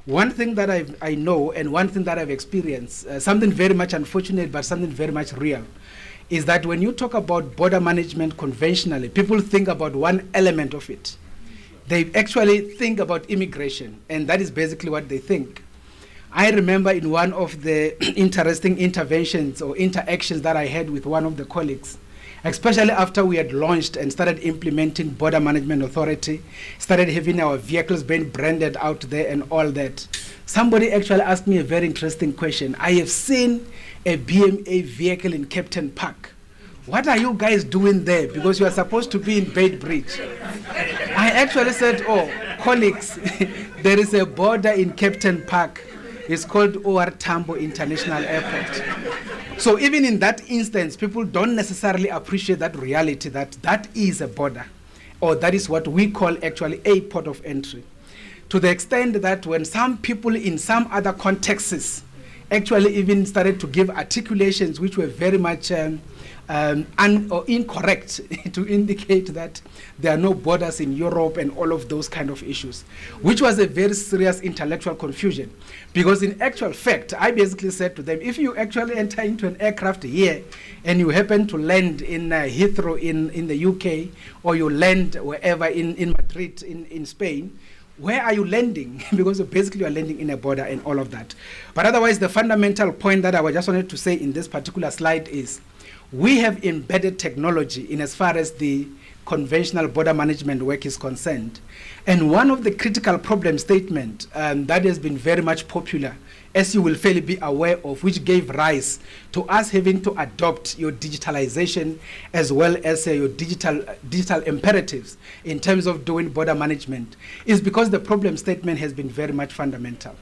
One thing that I know and one thing that I've experienced, something very much unfortunate but something very much real, is that when you talk about border management conventionally, people think about one element of it. They actually think about immigration, and that is basically what they think. I remember in one of the interesting interventions or interactions that I had with one of the colleagues, especially after we had launched and started implementing Border Management Authority, started having our vehicles being branded out there and all that. Somebody actually asked me a very interesting question. I have seen a BMA vehicle in Captain Park. What are you guys doing there? Because you are supposed to be in Beit Bridge. I actually said, oh, colleagues, there is a border in Captain Park. It's called OR Tambo International Airport. So even in that instance, people don't necessarily appreciate that reality that that is a border, or that is what we call actually a port of entry. To the extent that when some people in some other contexts actually even started to give articulations which were very much or incorrect to indicate that there are no borders in Europe and all of those kind of issues, which was a very serious intellectual confusion. Because in actual fact, I basically said to them, if you actually enter into an aircraft here and you happen to land in Heathrow in the UK, or you land wherever in Madrid in Spain, where are you landing? Because basically you are landing in a border and all of that. But otherwise, the fundamental point that I just wanted to say in this particular slide is we have embedded technology in as far as the conventional border management work is concerned. And one of the critical problem statement that has been very much popular, as you will fairly be aware of, which gave rise to us having to adopt your digitalization as well as your digital imperatives in terms of doing border management, is because the problem statement has been very much fundamental.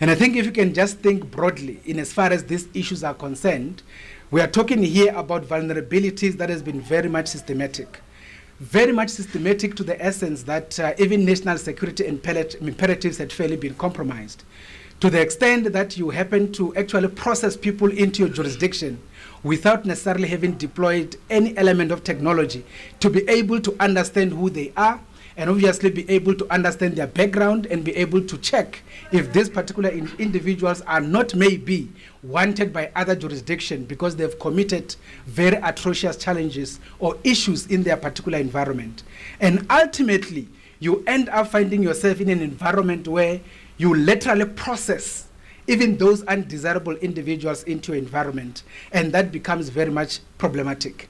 And I think if you can just think broadly in as far as these issues are concerned, we are talking here about vulnerabilities that has been very much systematic to the essence that even national security imperatives had fairly been compromised. To the extent that you happen to actually process people into your jurisdiction without necessarily having deployed any element of technology to be able to understand who they are, and obviously be able to understand their background and be able to check if these particular individuals are not maybe wanted by other jurisdictions because they've committed very atrocious challenges or issues in their particular environment. And ultimately, you end up finding yourself in an environment where you literally process even those undesirable individuals into your environment, and that becomes very much problematic,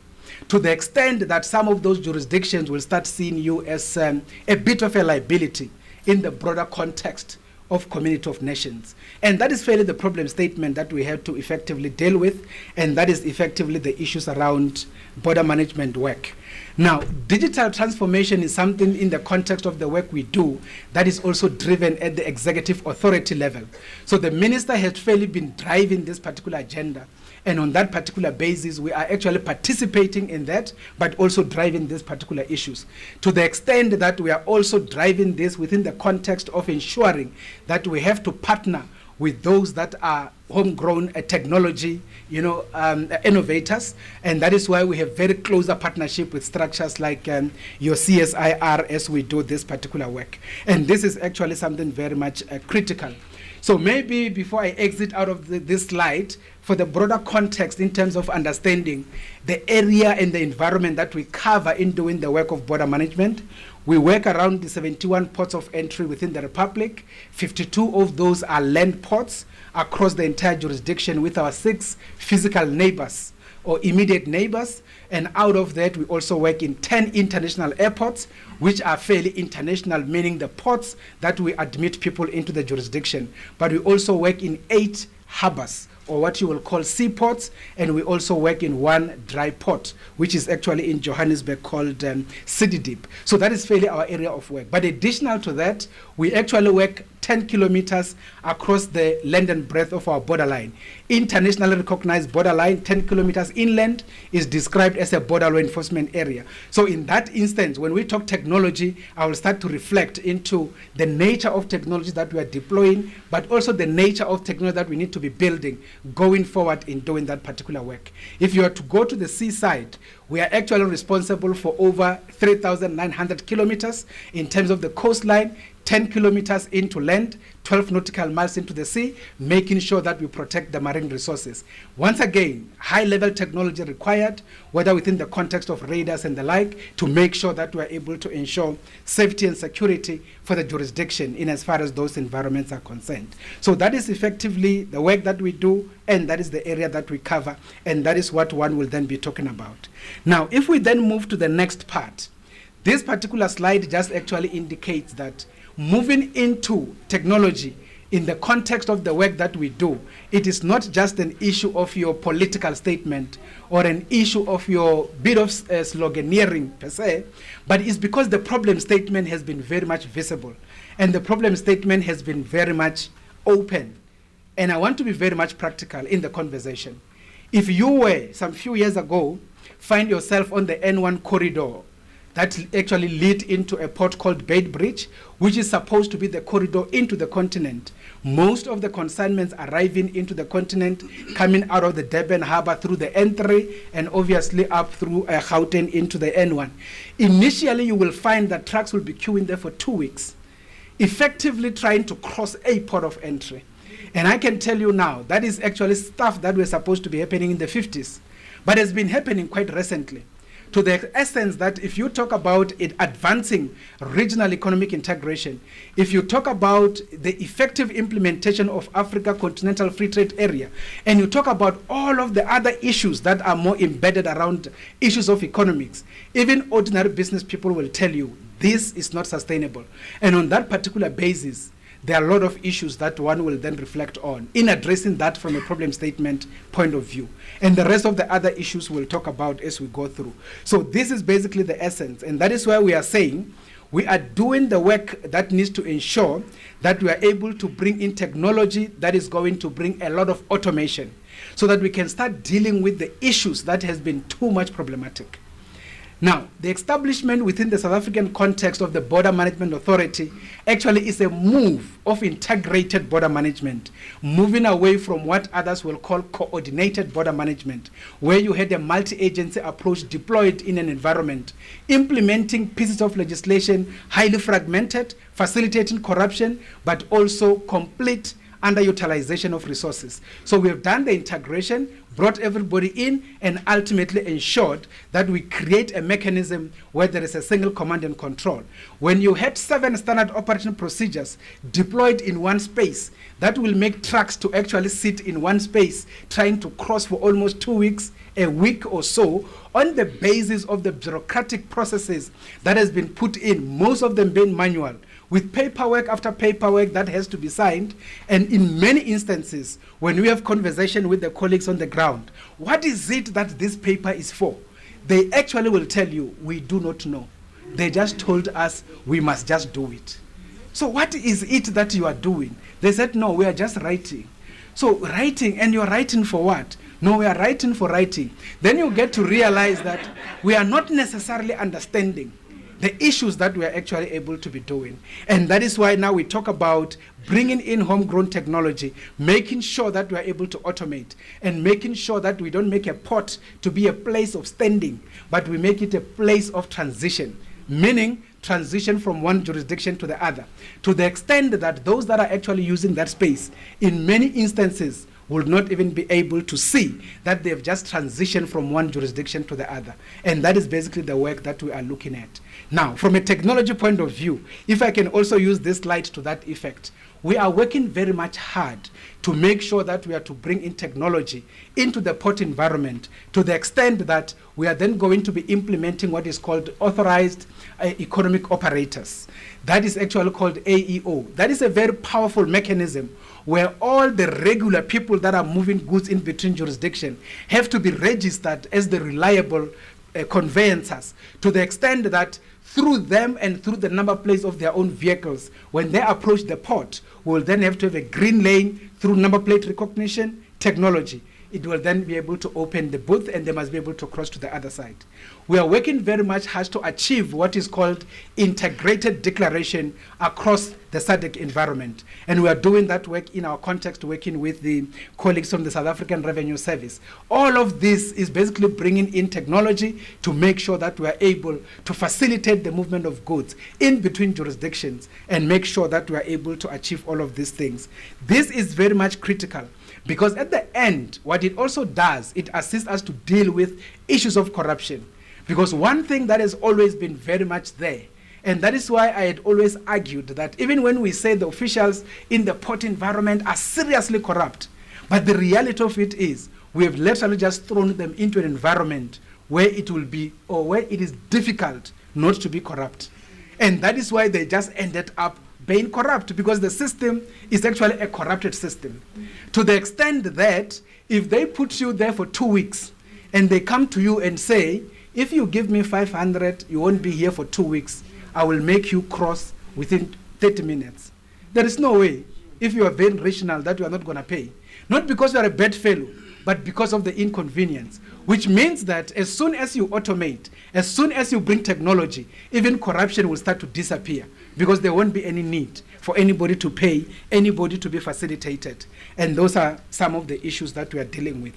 to the extent that some of those jurisdictions will start seeing you as a bit of a liability in the broader context of community of nations. And that is fairly the problem statement that we have to effectively deal with, and that is effectively the issues around border management work. Now, digital transformation is something in the context of the work we do that is also driven at the executive authority level. So the minister has fairly been driving this particular agenda. And on that particular basis, we are actually participating in that, but also driving these particular issues. To the extent that we are also driving this within the context of ensuring that we have to partner with those that are homegrown technology, innovators. And that is why we have very closer partnership with structures like your CSIR as we do this particular work. And this is actually something very much critical. So maybe before I exit out of this slide, for the broader context in terms of understanding the area and the environment that we cover in doing the work of border management, we work around the 71 ports of entry within the Republic. 52 of those are land ports across the entire jurisdiction with our 6 physical neighbors or immediate neighbors. And out of that, we also work in 10 international airports, which are fairly international, meaning the ports that we admit people into the jurisdiction. But we also work in 8 harbors, or what you will call seaports, and we also work in 1 dry port, which is actually in Johannesburg called Sididip. So that is fairly our area of work. But additional to that, we actually work 10 kilometers across the length and breadth of our borderline. Internationally recognized borderline, 10 kilometers inland, is described as a border law enforcement area. So in that instance, when we talk technology, I will start to reflect into the nature of technology that we are deploying, but also the nature of technology that we need to be building going forward in doing that particular work. If you are to go to the seaside, we are actually responsible for over 3,900 kilometers in terms of the coastline, 10 kilometers into land, 12 nautical miles into the sea, making sure that we protect the marine resources. Once again, high-level technology required, whether within the context of radars and the like, to make sure that we are able to ensure safety and security for the jurisdiction in as far as those environments are concerned. So that is effectively the work that we do, and that is the area that we cover, and that is what one will then be talking about. Now, if we then move to the next part, this particular slide just actually indicates that moving into technology in the context of the work that we do, it is not just an issue of your political statement or an issue of your bit of sloganeering per se, but it's because the problem statement has been very much visible and the problem statement has been very much open. And I want to be very much practical in the conversation. If you were, some few years ago, find yourself on the N1 corridor that actually lead into a port called Bait Bridge, which is supposed to be the corridor into the continent. Most of the consignments arriving into the continent, coming out of the Durban Harbour through the N3 and obviously up through Gauteng into the N1. Initially, you will find that trucks will be queuing there for 2 weeks, effectively trying to cross a port of entry. And I can tell you now, that is actually stuff that was supposed to be happening in the 50s, but has been happening quite recently. To the essence that if you talk about it advancing regional economic integration, if you talk about the effective implementation of Africa Continental Free Trade Area, and you talk about all of the other issues that are more embedded around issues of economics, even ordinary business people will tell you this is not sustainable. And on that particular basis, there are a lot of issues that one will then reflect on in addressing that from a problem statement point of view. And the rest of the other issues we'll talk about as we go through. So this is basically the essence. And that is why we are saying we are doing the work that needs to ensure that we are able to bring in technology that is going to bring a lot of automation so that we can start dealing with the issues that has been too much problematic. Now, the establishment within the South African context of the Border Management Authority actually is a move of integrated border management, moving away from what others will call coordinated border management, where you had a multi-agency approach deployed in an environment, implementing pieces of legislation highly fragmented, facilitating corruption, but also complete underutilization of resources. So we have done the integration, brought everybody in, and ultimately ensured that we create a mechanism where there is a single command and control. When you had 7 standard operating procedures deployed in one space, that will make trucks to actually sit in one space, trying to cross for almost 2 weeks, a week or so, on the basis of the bureaucratic processes that has been put in, most of them being manual, with paperwork after paperwork that has to be signed. And in many instances, when we have conversation with the colleagues on the ground, what is it that this paper is for? They actually will tell you, we do not know. They just told us we must just do it. So what is it that you are doing? They said, no, we are just writing. So writing, and you're writing for what? No, we are writing for writing. Then you get to realize that we are not necessarily understanding the issues that we are actually able to be doing. And that is why now we talk about bringing in homegrown technology, making sure that we are able to automate, and making sure that we don't make a port to be a place of standing, but we make it a place of transition, meaning transition from one jurisdiction to the other, to the extent that those that are actually using that space, in many instances, will not even be able to see that they've just transitioned from one jurisdiction to the other. And that is basically the work that we are looking at. Now, from a technology point of view, if I can also use this slide to that effect, we are working very much hard to make sure that we are to bring in technology into the port environment to the extent that we are then going to be implementing what is called authorized economic operators. That is actually called AEO. That is a very powerful mechanism where all the regular people that are moving goods in between jurisdictions have to be registered as the reliable conveyancers, to the extent that through them and through the number plates of their own vehicles, when they approach the port, we'll then have to have a green lane through number plate recognition technology. it will then be able to open the booth and they must be able to cross to the other side. We are working very much hard to achieve what is called integrated declaration across the SADC environment. And we are doing that work in our context, working with the colleagues from the South African Revenue Service. All of this is basically bringing in technology to make sure that we are able to facilitate the movement of goods in between jurisdictions and make sure that we are able to achieve all of these things. This is very much critical because at the end, what it also does, it assists us to deal with issues of corruption. Because one thing that has always been very much there, and that is why I had always argued that even when we say the officials in the port environment are seriously corrupt, but the reality of it is we have literally just thrown them into an environment where it will be, or where it is difficult not to be corrupt. And that is why they just ended up being corrupt, because the system is actually a corrupted system. To the extent that if they put you there for 2 weeks and they come to you and say, if you give me 500, you won't be here for 2 weeks. I will make you cross within 30 minutes. There is no way, if you are very rational, that you are not going to pay. Not because you are a bad fellow, but because of the inconvenience. Which means that as soon as you automate, as soon as you bring technology, even corruption will start to disappear, because there won't be any need for anybody to pay, anybody to be facilitated. And those are some of the issues that we are dealing with.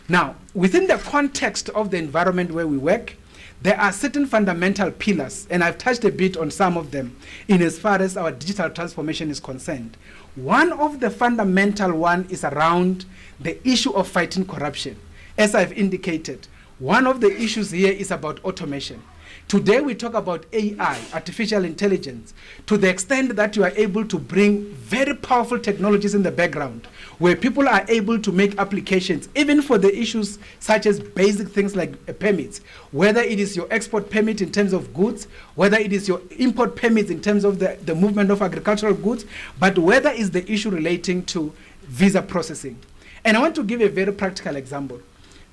Now, within the context of the environment where we work, there are certain fundamental pillars, and I've touched a bit on some of them in as far as our digital transformation is concerned. One of the fundamental one is around the issue of fighting corruption. As I've indicated, one of the issues here is about automation. Today we talk about AI, artificial intelligence, to the extent that you are able to bring very powerful technologies in the background, where people are able to make applications, even for the issues such as basic things like permits, whether it is your export permit in terms of goods, whether it is your import permits in terms of the movement of agricultural goods, but whether it's the issue relating to visa processing. And I want to give a very practical example.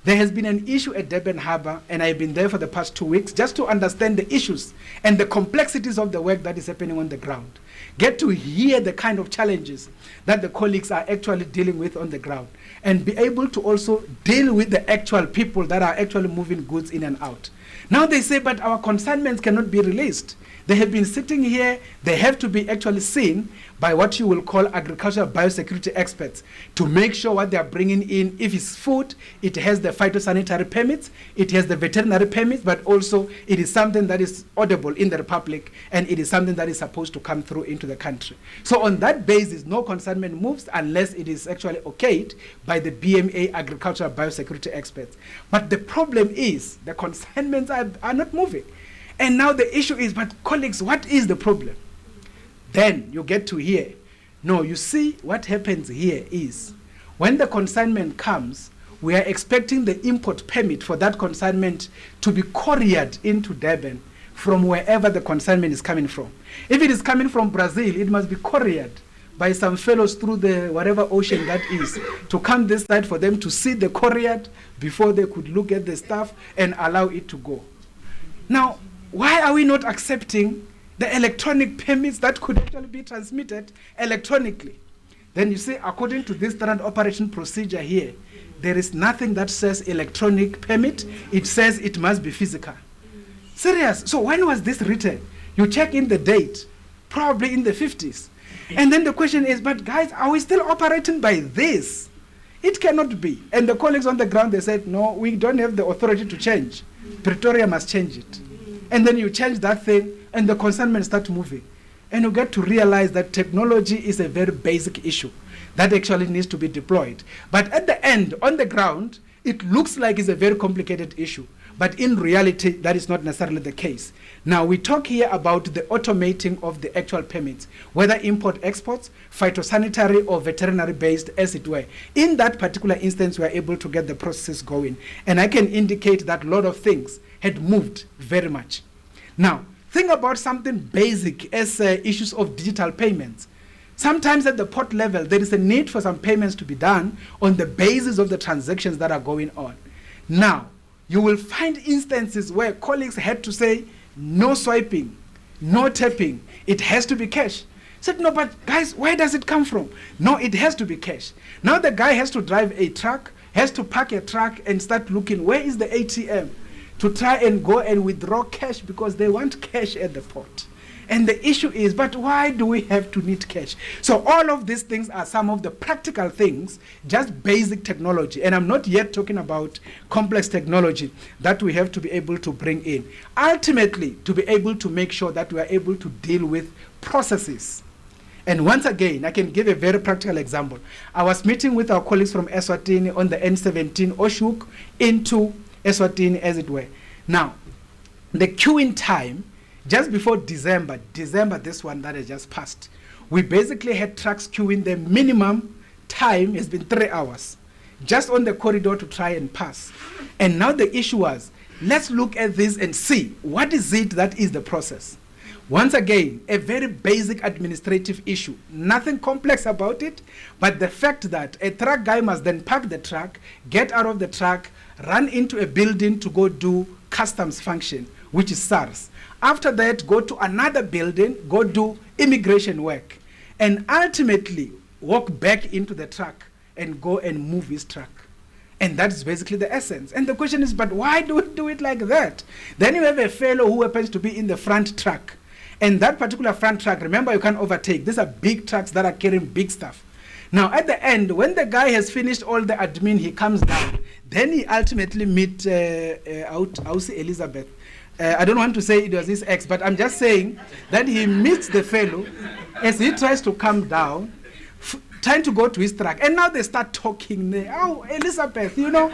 There has been an issue at Durban Harbour, and I've been there for the past 2 weeks just to understand the issues and the complexities of the work that is happening on the ground. Get to hear the kind of challenges that the colleagues are actually dealing with on the ground, and be able to also deal with the actual people that are actually moving goods in and out. Now they say, but our consignments cannot be released. They have been sitting here, they have to be actually seen by what you will call agricultural biosecurity experts to make sure what they are bringing in, if it's food, it has the phytosanitary permits, it has the veterinary permits, but also it is something that is audible in the Republic, and it is something that is supposed to come through into the country. So on that basis, no consignment moves unless it is actually okayed by the BMA agricultural biosecurity experts. But the problem is the consignments are not moving. And now the issue is, but colleagues, what is the problem? Then you get to hear, no, you see what happens here is, when the consignment comes, we are expecting the import permit for that consignment to be couriered into Durban from wherever the consignment is coming from. If it is coming from Brazil, it must be couriered by some fellows through the whatever ocean that is, to come this side for them to see the couriered before they could look at the stuff and allow it to go. Now, why are we not accepting the electronic permits that could actually be transmitted electronically? Then you say, according to this standard operation procedure here, there is nothing that says electronic permit. It says it must be physical. Serious. So when was this written? You check in the date, probably in the 50s. And then the question is, but guys, are we still operating by this? It cannot be. And the colleagues on the ground, they said, no, we don't have the authority to change. Pretoria must change it. And then you change that thing, and the consignments start moving. And you get to realize that technology is a very basic issue that actually needs to be deployed. But at the end, on the ground, it looks like it's a very complicated issue. But in reality, that is not necessarily the case. Now, we talk here about the automating of the actual permits, whether import exports, phytosanitary or veterinary based, as it were. In that particular instance, we are able to get the processes going. And I can indicate that a lot of things had moved very much. Now, think about something basic as issues of digital payments. Sometimes at the port level, there is a need for some payments to be done on the basis of the transactions that are going on. Now, you will find instances where colleagues had to say, no swiping, no tapping, it has to be cash. Said, no, but guys, where does it come from? No, it has to be cash. Now the guy has to drive a truck, has to park a truck and start looking, where is the ATM, to try and go and withdraw cash because they want cash at the port. And the issue is, but why do we have to need cash? So all of these things are some of the practical things, just basic technology. And I'm not yet talking about complex technology that we have to be able to bring in. Ultimately, to be able to make sure that we are able to deal with processes. And once again, I can give a very practical example. I was meeting with our colleagues from Eswatini on the N17 Oshuk into Eswatini, as it were. Now, the queuing time, just before December, this one that has just passed, we basically had trucks queuing. The minimum time has been 3 hours, just on the corridor to try and pass. And now the issue was, let's look at this and see, what is it that is the process? Once again, a very basic administrative issue, nothing complex about it, but the fact that a truck guy must then park the truck, get out of the truck, run into a building to go do customs function, which is SARS. After that, go to another building, go do immigration work, and ultimately walk back into the truck and go and move his truck. And that's basically the essence. And the question is, but why do we do it like that? Then you have a fellow who happens to be in the front truck. And that particular front truck, remember, you can't overtake. These are big trucks that are carrying big stuff. Now, at the end, when the guy has finished all the admin, he comes down. Then he ultimately meets Elizabeth. I don't want to say it was his ex, but I'm just saying that he meets the fellow as he tries to come down, trying to go to his truck. And now they start talking. Oh, Elizabeth, you know,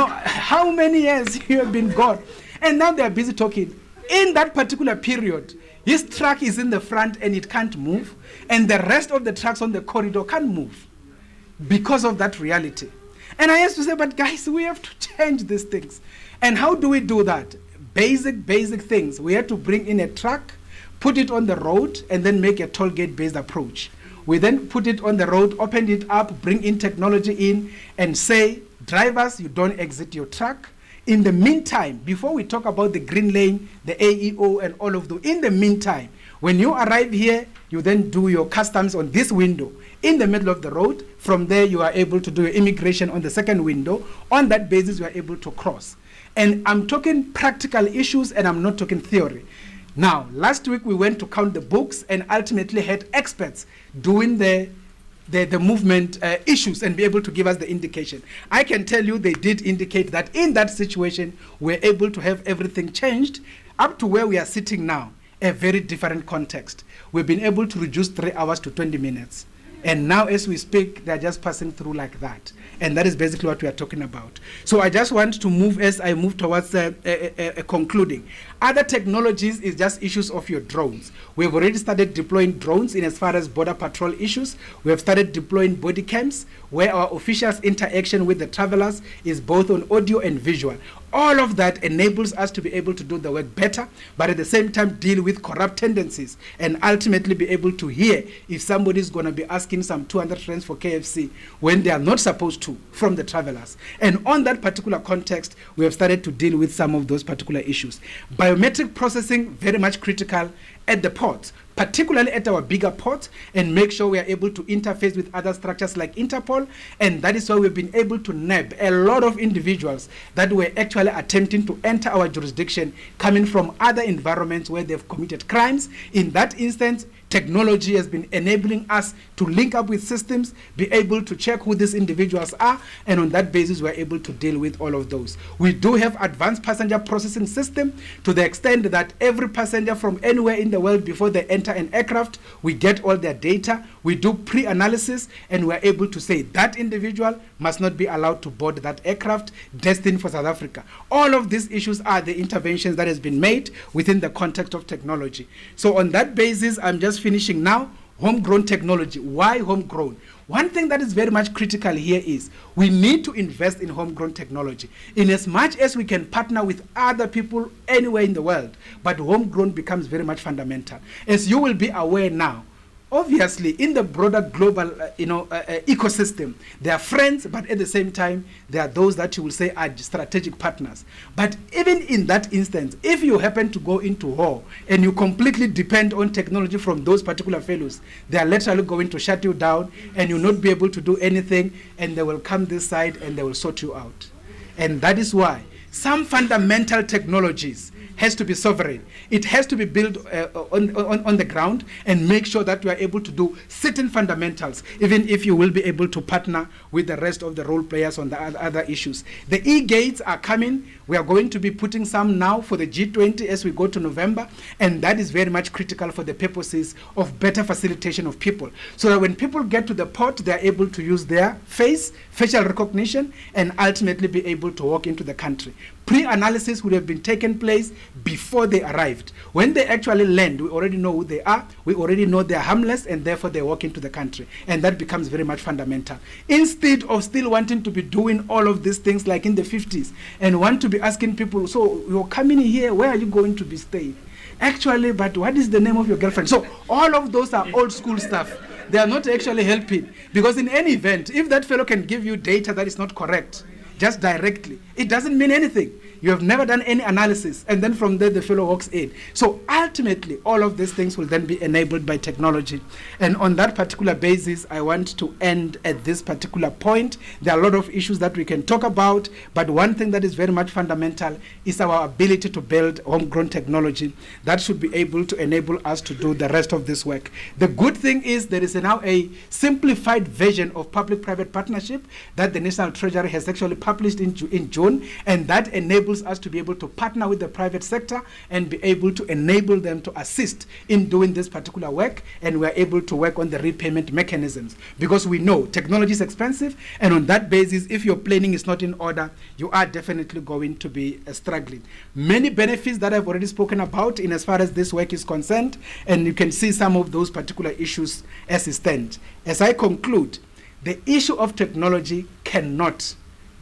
how many years you have been gone? And now they are busy talking. In that particular period, his truck is in the front and it can't move, and the rest of the trucks on the corridor can't move because of that reality. And I used to say, but guys, we have to change these things. And how do we do that? Basic things. We had to bring in a truck, put it on the road, and then make a toll gate based approach. We then put it on the road, opened it up, bring in technology in, and say, drivers, you don't exit your truck. In the meantime, before we talk about the green lane, the AEO, and all of those, in the meantime, when you arrive here, you then do your customs on this window in the middle of the road. From there, you are able to do your immigration on the second window. On that basis, you are able to cross. And I'm talking practical issues, and I'm not talking theory. Now, last week, we went to count the books and ultimately had experts doing the movement issues and be able to give us the indication. I can tell you they did indicate that in that situation, we're able to have everything changed up to where we are sitting now, a very different context. We've been able to reduce 3 hours to 20 minutes. And now as we speak, they're just passing through like that. And that is basically what we are talking about. So I just want to move as I move towards concluding. Other technologies is just issues of your drones. We've already started deploying drones in as far as border patrol issues. We have started deploying body cams where our officials' interaction with the travelers is both on audio and visual. All of that enables us to be able to do the work better, but at the same time deal with corrupt tendencies and ultimately be able to hear if somebody is going to be asking some 200 rands for KFC when they are not supposed to from the travelers. And on that particular context, we have started to deal with some of those particular issues. Biometric processing, very much critical at the ports, particularly at our bigger ports, and make sure we are able to interface with other structures like Interpol. And that is why we've been able to nab a lot of individuals that were actually attempting to enter our jurisdiction coming from other environments where they've committed crimes. In that instance, technology has been enabling us to link up with systems, be able to check who these individuals are, and on that basis, we're able to deal with all of those. We do have advanced passenger processing system to the extent that every passenger from anywhere in the world before they enter an aircraft, we get all their data, we do pre-analysis, and we're able to say that individual must not be allowed to board that aircraft destined for South Africa. All of these issues are the interventions that has been made within the context of technology. So on that basis, I'm just finishing now. Homegrown technology. Why homegrown? One thing that is very much critical here is we need to invest in homegrown technology in as much as we can partner with other people anywhere in the world, but homegrown becomes very much fundamental. As you will be aware now, obviously, in the broader global ecosystem, they are friends, but at the same time, there are those that you will say are strategic partners. But even in that instance, if you happen to go into war and you completely depend on technology from those particular fellows, they are literally going to shut you down and you'll not be able to do anything, and they will come this side and they will sort you out. And that is why some fundamental technologies has to be sovereign. It has to be built on the ground and make sure that we are able to do certain fundamentals, even if you will be able to partner with the rest of the role players on the other issues. The e-gates are coming. We are going to be putting some now for the G20 as we go to November, and that is very much critical for the purposes of better facilitation of people, so that when people get to the port, they are able to use their facial recognition, and ultimately be able to walk into the country. Pre-analysis would have been taken place before they arrived. When they actually land, we already know who they are, we already know they are harmless, and therefore they walk into the country. And that becomes very much fundamental. Instead of still wanting to be doing all of these things like in the 50s, and want to be asking people, so you're coming here, where are you going to be staying? Actually, but what is the name of your girlfriend? So all of those are old school stuff. They are not actually helping, because in any event, if that fellow can give you data that is not correct, just directly, it doesn't mean anything. You have never done any analysis, and then from there the fellow walks in. So ultimately, all of these things will then be enabled by technology. And on that particular basis, I want to end at this particular point. There are a lot of issues that we can talk about, but one thing that is very much fundamental is our ability to build homegrown technology that should be able to enable us to do the rest of this work. The good thing is there is now a simplified version of public-private partnership that the National Treasury has actually published in June, and that enables us to be able to partner with the private sector and be able to enable them to assist in doing this particular work, and we're able to work on the repayment mechanisms, because we know technology is expensive, and on that basis, if your planning is not in order, you are definitely going to be struggling. Many benefits that I've already spoken about in as far as this work is concerned, and you can see some of those particular issues as it stands. As I conclude, the issue of technology cannot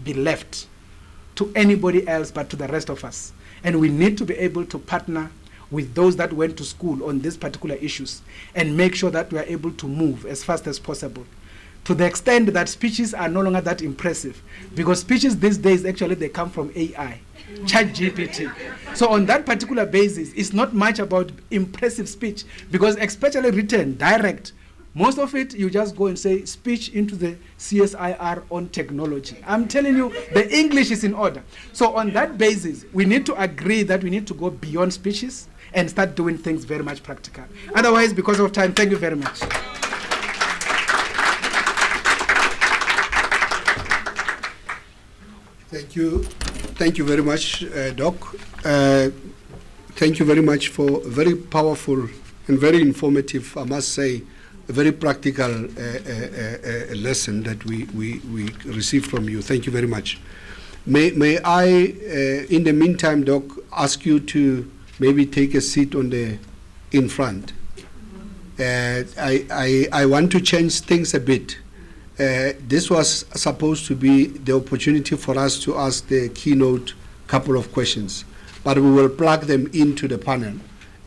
be left to anybody else but to the rest of us. And we need to be able to partner with those that went to school on these particular issues and make sure that we are able to move as fast as possible. To the extent that speeches are no longer that impressive, because speeches these days actually they come from AI, ChatGPT. So on that particular basis, it's not much about impressive speech, because especially written, direct, most of it, you just go and say, speech into the CSIR on technology. I'm telling you, the English is in order. So on that basis, we need to agree that we need to go beyond speeches and start doing things very much practical. Otherwise, because of time, thank you very much. Thank you. Thank you very much, Doc. Thank you very much for a very powerful and very informative, I must say, a very practical lesson that we received from you. Thank you very much. May I, in the meantime, Doc, ask you to maybe take a seat on in front. I want to change things a bit. This was supposed to be the opportunity for us to ask the keynote couple of questions, but we will plug them into the panel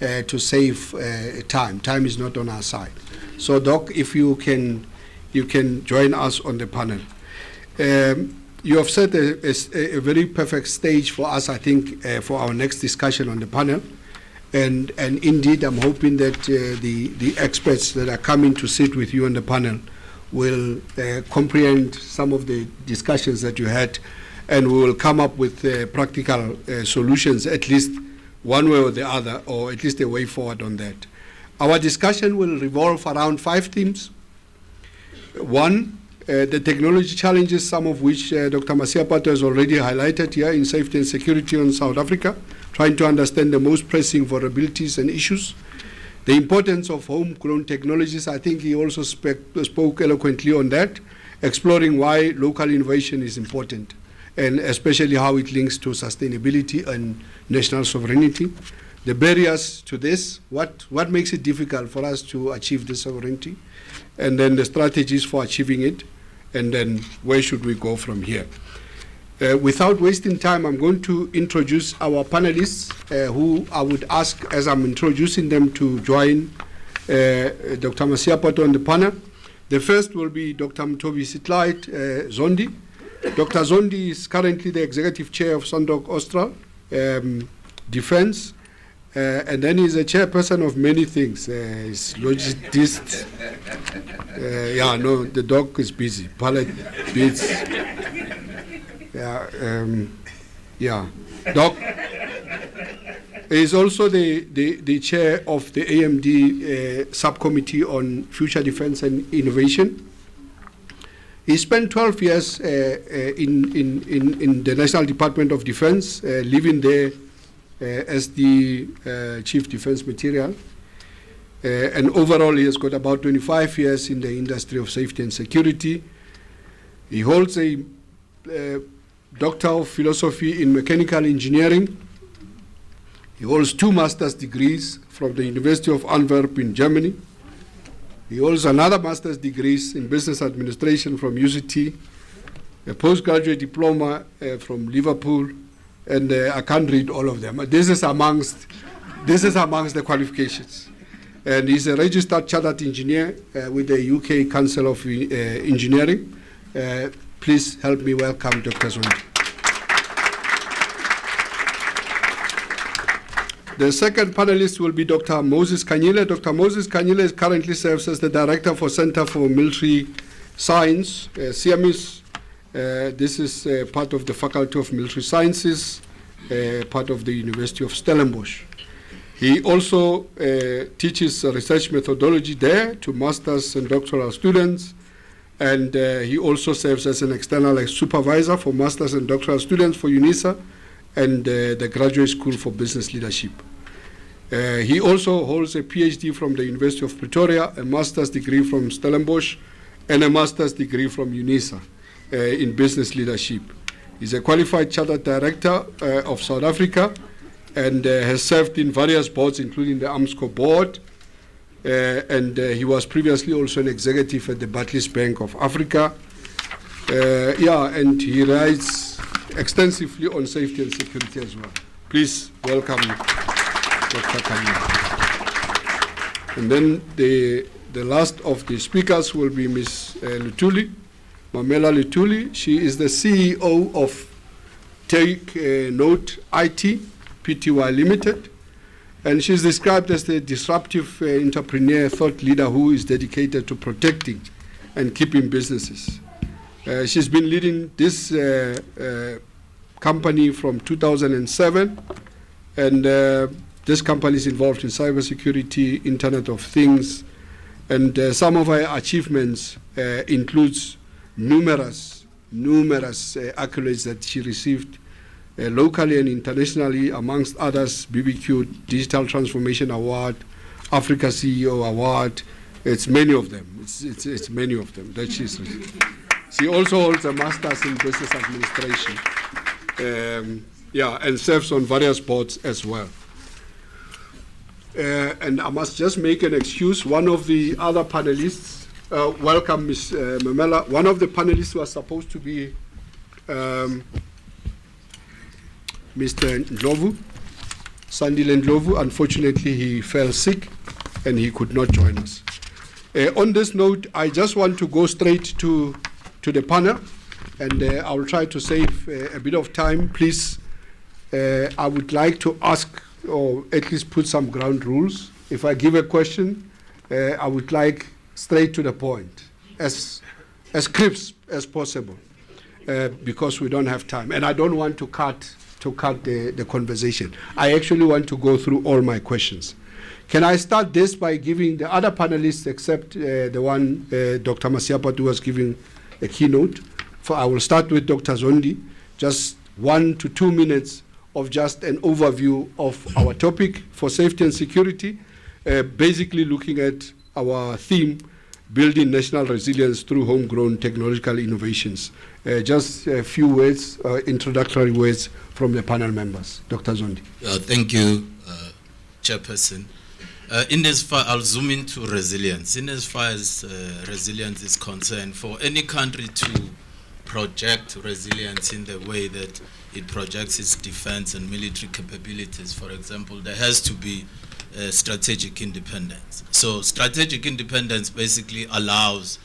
to save time. Time is not on our side. So, Doc, if you can join us on the panel. You have set a very perfect stage for us, I think, for our next discussion on the panel. And indeed, I'm hoping that the experts that are coming to sit with you on the panel will comprehend some of the discussions that you had, and we will come up with practical solutions, at least one way or the other, or at least a way forward on that. Our discussion will revolve around 5 themes. One, the technology challenges, some of which Dr. Masiapato has already highlighted here in safety and security in South Africa, trying to understand the most pressing vulnerabilities and issues. The importance of homegrown technologies, I think he also spoke eloquently on that, exploring why local innovation is important, and especially how it links to sustainability and national sovereignty. The barriers to this, what makes it difficult for us to achieve this sovereignty, and then the strategies for achieving it, and then where should we go from here. Without wasting time, I'm going to introduce our panelists, who I would ask, as I'm introducing them, to join Dr. Masiapato on the panel. The first will be Dr. Mthobisi Clyde Zondi. Dr. Zondi is currently the executive chair of Sandok Austral Defense, and then he's a chairperson of many things. He's logist. Yeah, no, the dog is busy. Pallet beats. Yeah, Doc is also the chair of the AMD subcommittee on future defense and innovation. He spent 12 years in the National Department of Defense, living there as the chief defense material. And overall, he has got about 25 years in the industry of safety and security. He holds a Doctor of Philosophy in Mechanical Engineering. He holds 2 master's degrees from the University of Antwerp in Germany. He holds another master's degrees in Business Administration from UCT, a postgraduate diploma from Liverpool, and I can't read all of them. This is amongst the qualifications. And he's a registered chartered engineer with the UK Council of Engineering. Please help me welcome Dr. Zondi. The second panelist will be Dr. Moses Kanyile. Dr. Moses Kanyile currently serves as the Director for Center for Military Science, CMIS. This is part of the Faculty of Military Sciences, part of the University of Stellenbosch. He also teaches research methodology there to masters and doctoral students, and he also serves as an external supervisor for masters and doctoral students for UNISA and the Graduate School for Business Leadership. He also holds a PhD from the University of Pretoria, a master's degree from Stellenbosch, and a master's degree from UNISA in business leadership. He's a qualified chartered director of South Africa and has served in various boards, including the AMSCO board, and he was previously also an executive at the Barclays Bank of Africa. And he writes extensively on safety and security as well. Please welcome Dr. Kanyile. And then the last of the speakers will be Ms. Lutuli, Mamela Lutuli. She is the CEO of Take Note IT Pty Limited, and she's described as the disruptive entrepreneur, thought leader who is dedicated to protecting and keeping businesses. She's been leading this company from 2007, and this company is involved in cybersecurity, Internet of Things, and some of her achievements includes numerous accolades that she received locally and internationally, amongst others, BBQ Digital Transformation Award, Africa CEO Award. It's many of them. It's many of them that she's received. She also holds a master's in business administration, and serves on various boards as well. And I must just make an excuse. One of the other panelists, welcome Ms. Mamela. One of the panelists was supposed to be Mr. Ndlovu, Sandile Ndlovu. Unfortunately, he fell sick and he could not join us. On this note, I just want to go straight to the panel, and I will try to save a bit of time. Please, I would like to ask, or at least put some ground rules. If I give a question, I would like straight to the point, as crisp as possible, because we don't have time, and I don't want to cut the conversation. I actually want to go through all my questions. Can I start this by giving the other panelists, except the one Dr. Masiapato was giving a keynote? I will start with Dr. Zondi, just 1 to 2 minutes of just an overview of our topic for safety and security, basically looking at our theme, building national resilience through homegrown technological innovations. Just a few words, introductory words from the panel members. Dr. Zondi. Thank you, Chairperson. In as far, I'll zoom into resilience. In as far as resilience is concerned, for any country to project resilience in the way that it projects its defense and military capabilities, for example, there has to be strategic independence. So strategic independence basically allows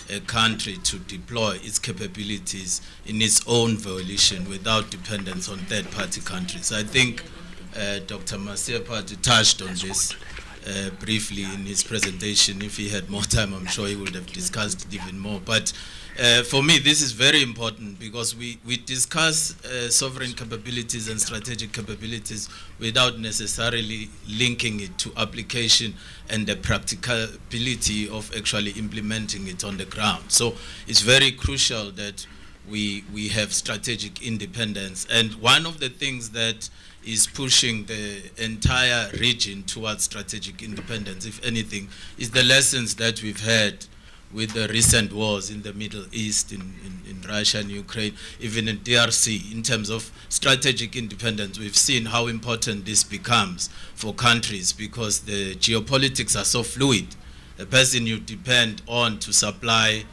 a country to deploy its capabilities in its own volition without dependence on third-party countries. I think Dr. Masiapati touched on this briefly in his presentation. If he had more time, I'm sure he would have discussed it even more. But for me, this is very important because we discuss sovereign capabilities and strategic capabilities without necessarily linking it to application and the practicability of actually implementing it on the ground. So it's very crucial that we have strategic independence. And one of the things that is pushing the entire region towards strategic independence, if anything, is the lessons that we've had with the recent wars in the Middle East, in Russia and Ukraine, even in DRC. In terms of strategic independence, we've seen how important this becomes for countries because the geopolitics are so fluid. The person you depend on to supply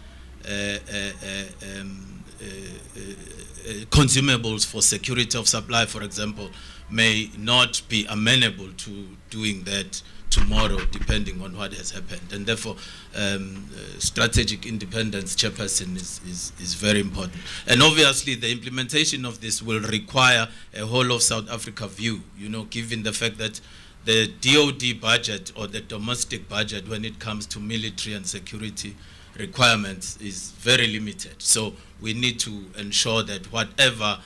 consumables for security of supply, for example, may not be amenable to doing that tomorrow, depending on what has happened. And therefore, strategic independence, Chairperson, is very important. And obviously, the implementation of this will require a whole of South Africa view, you know, given the fact that the DOD budget or the domestic budget when it comes to military and security requirements is very limited. So we need to ensure that whatever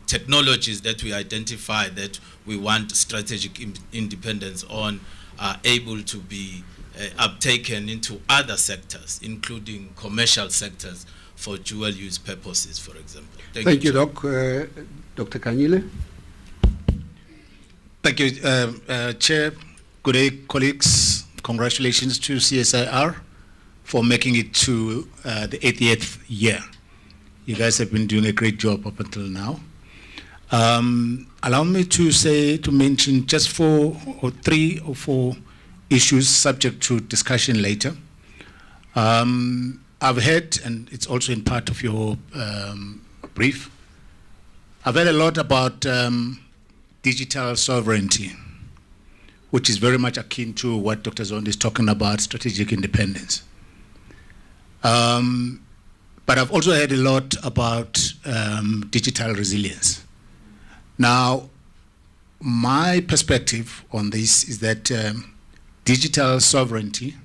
technologies that we identify that we want strategic independence on are able to be uptaken into other sectors, including commercial sectors for dual use purposes, for example. Thank you, Doc. Dr. Kanyile. Thank you, Chair. Good day, colleagues. Congratulations to CSIR for making it to the 88th year. You guys have been doing a great job up until now. Allow me to mention just 3 or 4 issues subject to discussion later. I've heard, and it's also in part of your brief, I've heard a lot about digital sovereignty, which is very much akin to what Dr. Zondi is talking about, strategic independence. But I've also heard a lot about digital resilience. Now, my perspective on this is that digital sovereignty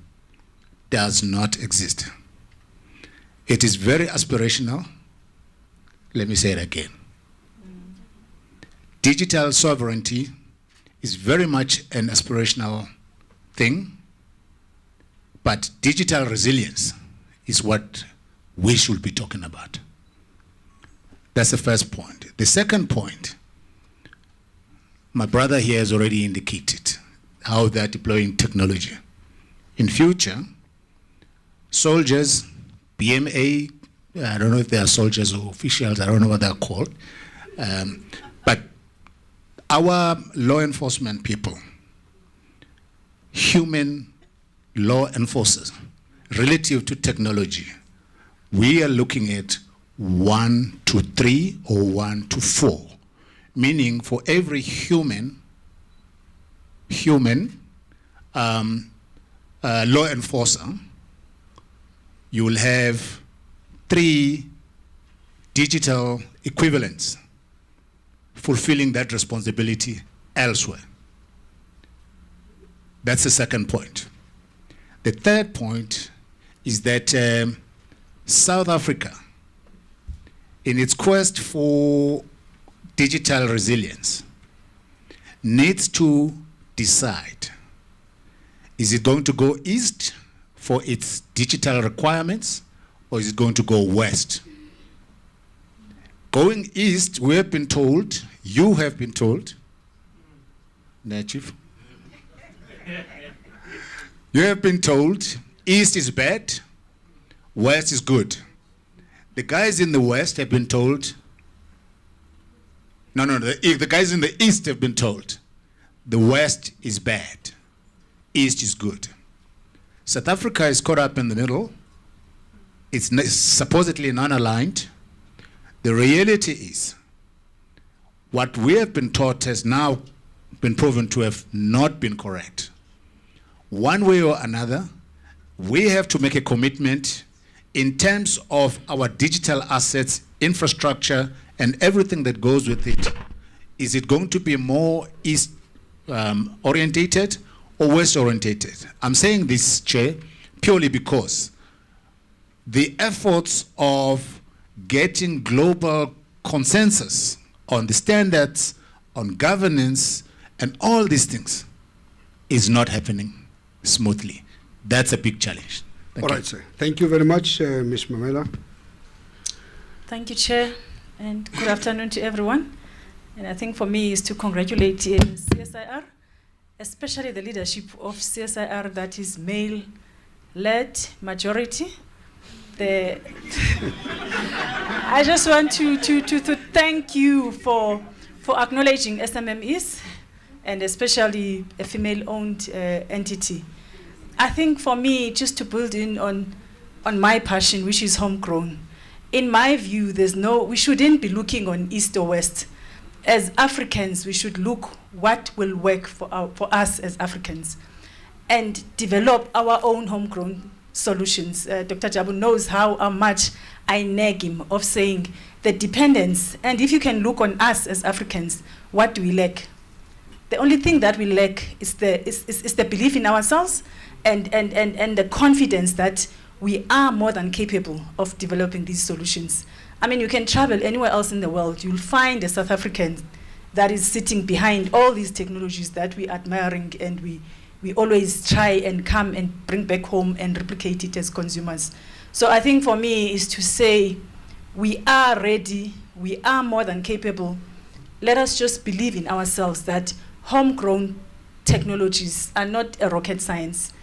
does not exist. It is very aspirational. Let me say it again. Digital sovereignty is very much an aspirational thing, but digital resilience is what we should be talking about. That's the first point. The second point, my brother here has already indicated how they're deploying technology. In future, soldiers, BMA, I don't know if they are soldiers or officials, I don't know what they're called, but our law enforcement people, human law enforcers, relative to technology, we are looking at 1 to 3 or 1 to 4, meaning for every human law enforcer, you will have 3 digital equivalents fulfilling that responsibility elsewhere. That's the second point. The third point is that South Africa, in its quest for digital resilience, needs to decide, is it going to go east for its digital requirements, or is it going to go west? Going east, we have been told, you have been told, Chief, you have been told east is bad, west is good. The guys in the west have been told, the guys in the east have been told, the west is bad, east is good. South Africa is caught up in the middle. It's supposedly non-aligned. The reality is, what we have been taught has now been proven to have not been correct. One way or another, we have to make a commitment in terms of our digital assets, infrastructure, and everything that goes with it. Is it going to be more east orientated or west orientated? I'm saying this, Chair, purely because the efforts of getting global consensus on the standards, on governance, and all these things is not happening smoothly. That's a big challenge. All right, sir. Thank you very much, Ms. Mamela. Thank you, Chair, and good afternoon to everyone. And I think for me is to congratulate CSIR, especially the leadership of CSIR that is male-led majority. I just want to thank you for acknowledging SMMEs, and especially a female-owned entity. I think for me, just to build in on my passion, which is homegrown, in my view, we shouldn't be looking on east or west. As Africans, we should look what will work for us as Africans and develop our own homegrown solutions. Dr. Jabu knows how much I nag him of saying the dependence, and if you can look on us as Africans, what do we lack? The only thing that we lack is the belief in ourselves and the confidence that we are more than capable of developing these solutions. I mean, you can travel anywhere else in the world, you'll find a South African that is sitting behind all these technologies that we're admiring, and we always try and come and bring back home and replicate it as consumers. So I think for me is to say, we are ready, we are more than capable. Let us just believe in ourselves that homegrown technologies are not a rocket science.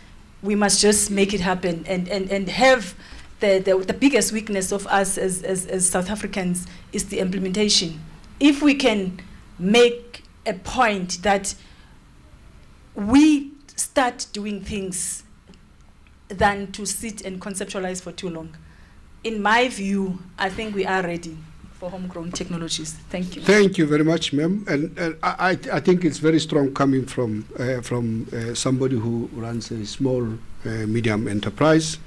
We must just make it happen and have the biggest weakness of us as South Africans is the implementation. If we can make a point that we start doing things than to sit and conceptualize for too long. In my view, I think we are ready for homegrown technologies. Thank you. Thank you very much, ma'am. And I think it's very strong coming from somebody who runs a small, medium enterprise.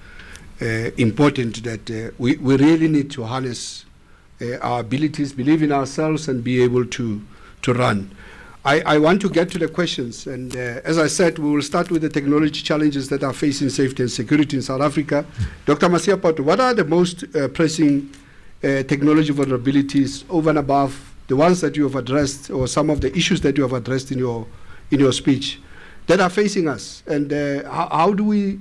Important that we really need to harness our abilities, believe in ourselves, and be able to run. I want to get to the questions, and as I said, we will start with the technology challenges that are facing safety and security in South Africa. Dr. Masiapato, what are the most pressing technology vulnerabilities over and above the ones that you have addressed, or some of the issues that you have addressed in your speech, that are facing us, and how do we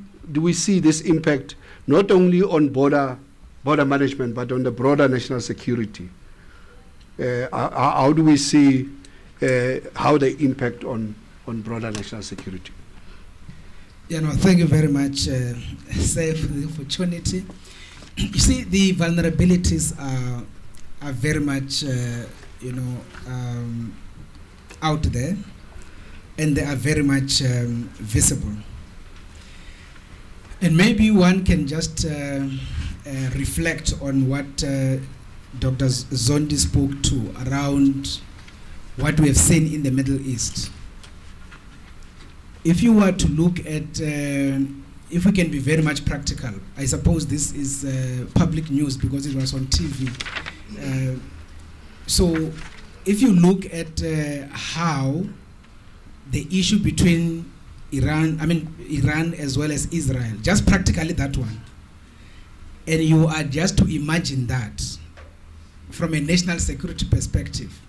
see this impact not only on border management but on the broader national security? How do we see how they impact on broader national security? Thank you very much, Sir, for the opportunity. You see, the vulnerabilities are very much, out there, and they are very much visible. And maybe one can just reflect on what Dr. Zondi spoke to around what we have seen in the Middle East. If you were to look at, if we can be very much practical, I suppose this is public news because it was on TV. So if you look at how the issue between Iran as well as Israel, just practically that one, and you are just to imagine that from a national security perspective,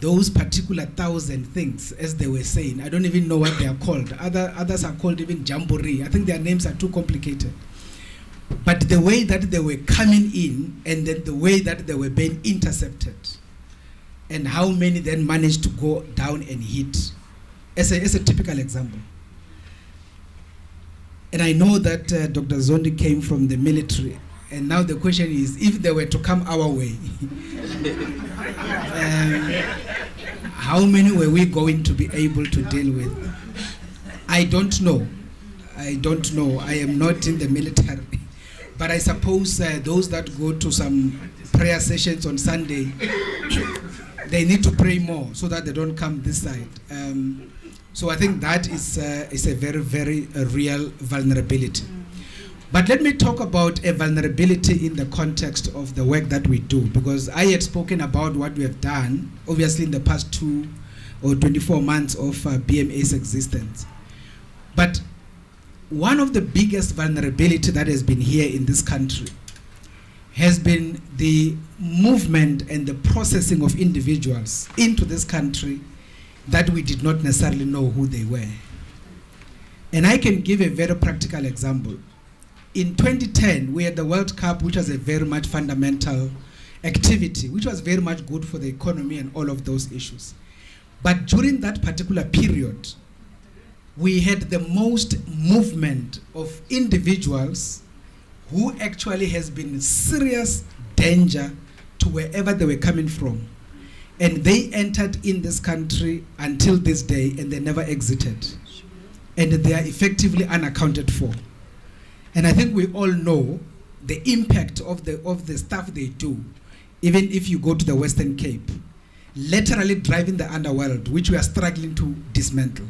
those particular 1,000 things, as they were saying, I don't even know what they are called. Others are called even jamboree. I think their names are too complicated. But the way that they were coming in, and then the way that they were being intercepted, and how many then managed to go down and hit, as a typical example. And I know that Dr. Zondi came from the military, and now the question is, if they were to come our way, how many were we going to be able to deal with? I don't know. I am not in the military. But I suppose those that go to some prayer sessions on Sunday, they need to pray more so that they don't come this side. So I think that is a very, very real vulnerability. But let me talk about a vulnerability in the context of the work that we do, because I had spoken about what we have done, obviously in the past 2 or 24 months of BMA's existence. But one of the biggest vulnerability that has been here in this country has been the movement and the processing of individuals into this country that we did not necessarily know who they were. And I can give a very practical example. In 2010, we had the World Cup, which was a very much fundamental activity, which was very much good for the economy and all of those issues. But during that particular period, we had the most movement of individuals who actually has been serious danger to wherever they were coming from. And they entered in this country until this day, and they never exited. And they are effectively unaccounted for. And I think we all know the impact of the stuff they do, even if you go to the Western Cape, literally driving the underworld, which we are struggling to dismantle.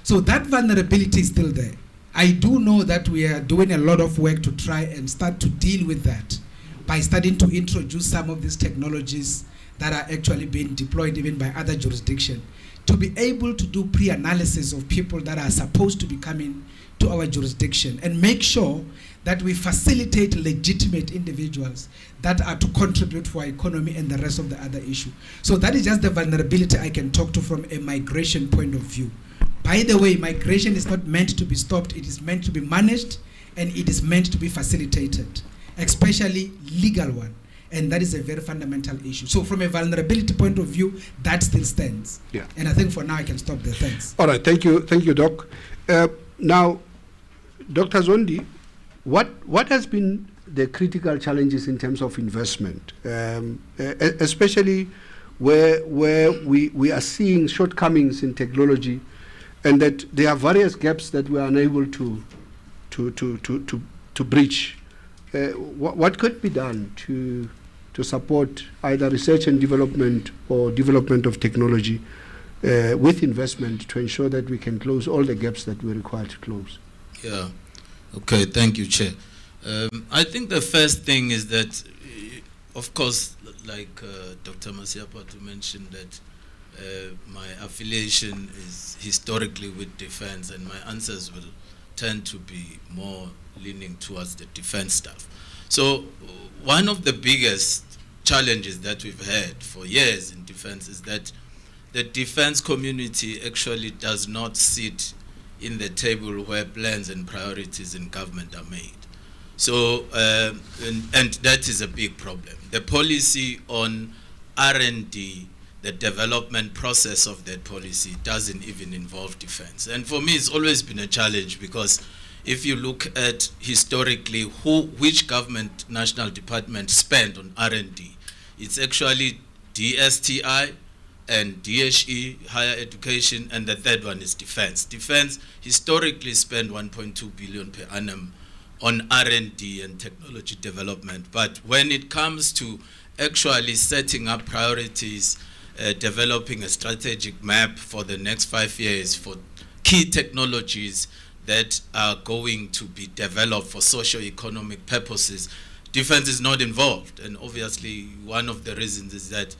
So that vulnerability is still there. I do know that we are doing a lot of work to try and start to deal with that by starting to introduce some of these technologies that are actually being deployed even by other jurisdictions, to be able to do pre-analysis of people that are supposed to be coming to our jurisdiction and make sure that we facilitate legitimate individuals that are to contribute for our economy and the rest of the other issue. So that is just the vulnerability I can talk to from a migration point of view. By the way, migration is not meant to be stopped, it is meant to be managed, and it is meant to be facilitated, especially legal one. And that is a very fundamental issue. So from a vulnerability point of view, that still stands. Yeah. And I think for now I can stop there. Thanks. All right, thank you, Doc. Now, Dr. Zondi, what has been the critical challenges in terms of investment, especially where we are seeing shortcomings in technology, and that there are various gaps that we are unable to breach? What could be done to support either research and development or development of technology with investment to ensure that we can close all the gaps that we require to close? Yeah. Okay. Thank you, Chair. I think the first thing is that, of course, like Dr. Masiapatu mentioned, that my affiliation is historically with defense, and my answers will tend to be more leaning towards the defense stuff. So one of the biggest challenges that we've had for years in defense is that the defense community actually does not sit in the table where plans and priorities in government are made. So, and that is a big problem. The policy on R&D, the development process of that policy doesn't even involve defense. And for me, it's always been a challenge, because if you look at historically which government national department spent on R&D, it's actually DSTI and DHE, higher education, and the third one is defense. Defense historically spent 1.2 billion per annum on R&D and technology development. But when it comes to actually setting up priorities, developing a strategic map for the next 5 years for key technologies that are going to be developed for socio-economic purposes, defense is not involved. And obviously, one of the reasons is that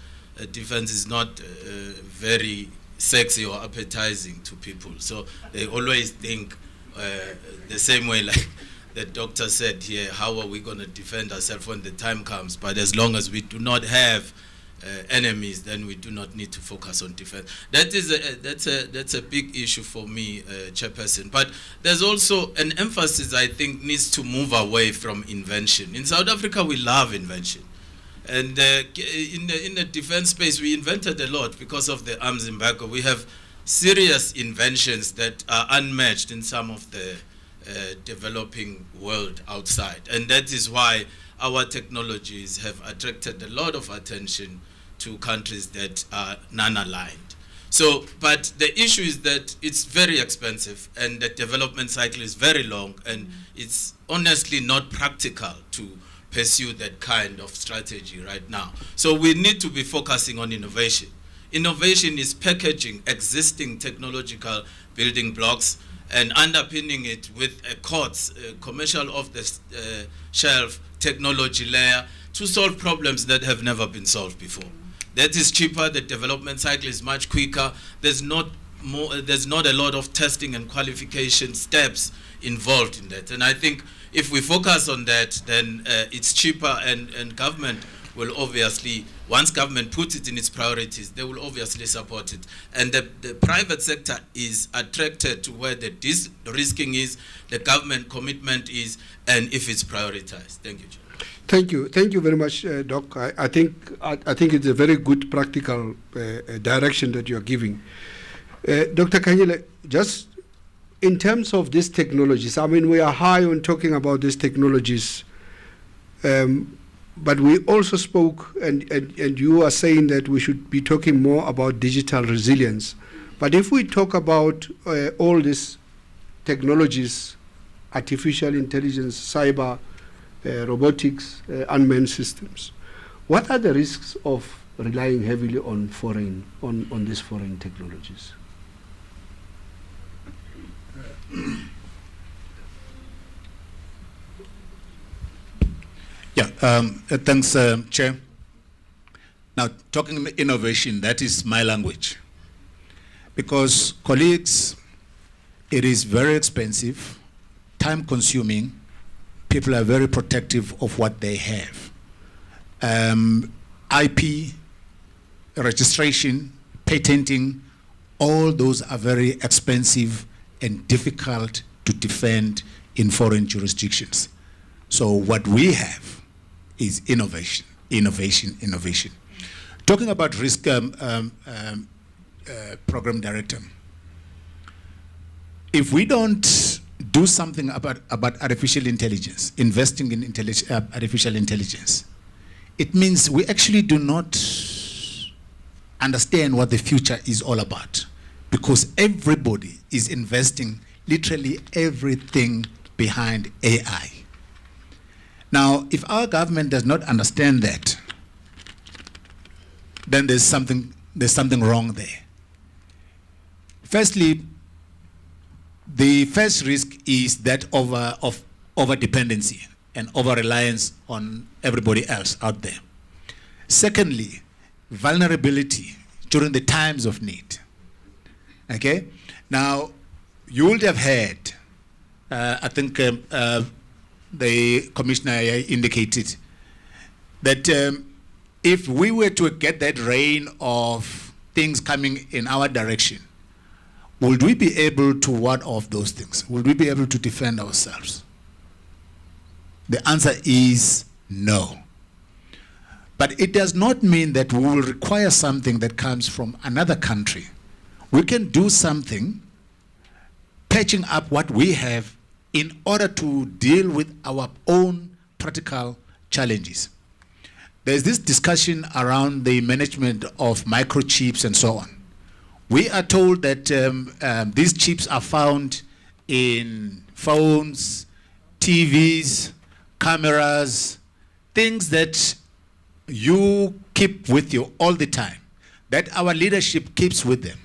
defense is not very sexy or appetizing to people. So they always think the same way, like the doctor said here, how are we going to defend ourselves when the time comes? But as long as we do not have enemies, then we do not need to focus on defense. That's a big issue for me, Chairperson. But there's also an emphasis, I think, needs to move away from invention. In South Africa, we love invention. And in the defense space, we invented a lot because of the arms embargo. We have serious inventions that are unmatched in some of the developing world outside. And that is why our technologies have attracted a lot of attention to countries that are non-aligned. So, but the issue is that it's very expensive, and the development cycle is very long, and it's honestly not practical to pursue that kind of strategy right now. So we need to be focusing on innovation. Innovation is packaging existing technological building blocks and underpinning it with a COTS, commercial off-the-shelf technology layer, to solve problems that have never been solved before. That is cheaper. The development cycle is much quicker. There's not a lot of testing and qualification steps involved in that. And I think if we focus on that, then it's cheaper, and government will obviously, once government puts it in its priorities, they will obviously support it. And the private sector is attracted to where the risking is, the government commitment is, and if it's prioritized. Thank you, Chair. Thank you very much, Doc. I think it's a very good practical direction that you are giving. Dr. Kanyile, just in terms of these technologies, I mean, we are high on talking about these technologies, but we also spoke, and you are saying that we should be talking more about digital resilience. But if we talk about all these technologies, artificial intelligence, cyber, robotics, unmanned systems, what are the risks of relying heavily on these foreign technologies? Thanks, Chair. Now, talking innovation, that is my language. Because, colleagues, it is very expensive, time-consuming. People are very protective of what they have. IP, registration, patenting, all those are very expensive and difficult to defend in foreign jurisdictions. So what we have is innovation. Talking about risk, program director, if we don't do something about artificial intelligence, investing in artificial intelligence, it means we actually do not understand what the future is all about, because everybody is investing literally everything behind AI. Now, if our government does not understand that, then there's something wrong there. Firstly, the first risk is that of over-dependency and over-reliance on everybody else out there. Secondly, vulnerability during the times of need. Okay? Now, you would have heard, I think the commissioner indicated, that if we were to get that rain of things coming in our direction, would we be able to ward off those things? Would we be able to defend ourselves? The answer is no. But it does not mean that we will require something that comes from another country. We can do something, patching up what we have in order to deal with our own practical challenges. There's this discussion around the management of microchips and so on. We are told that these chips are found in phones, TVs, cameras, things that you keep with you all the time, that our leadership keeps with them.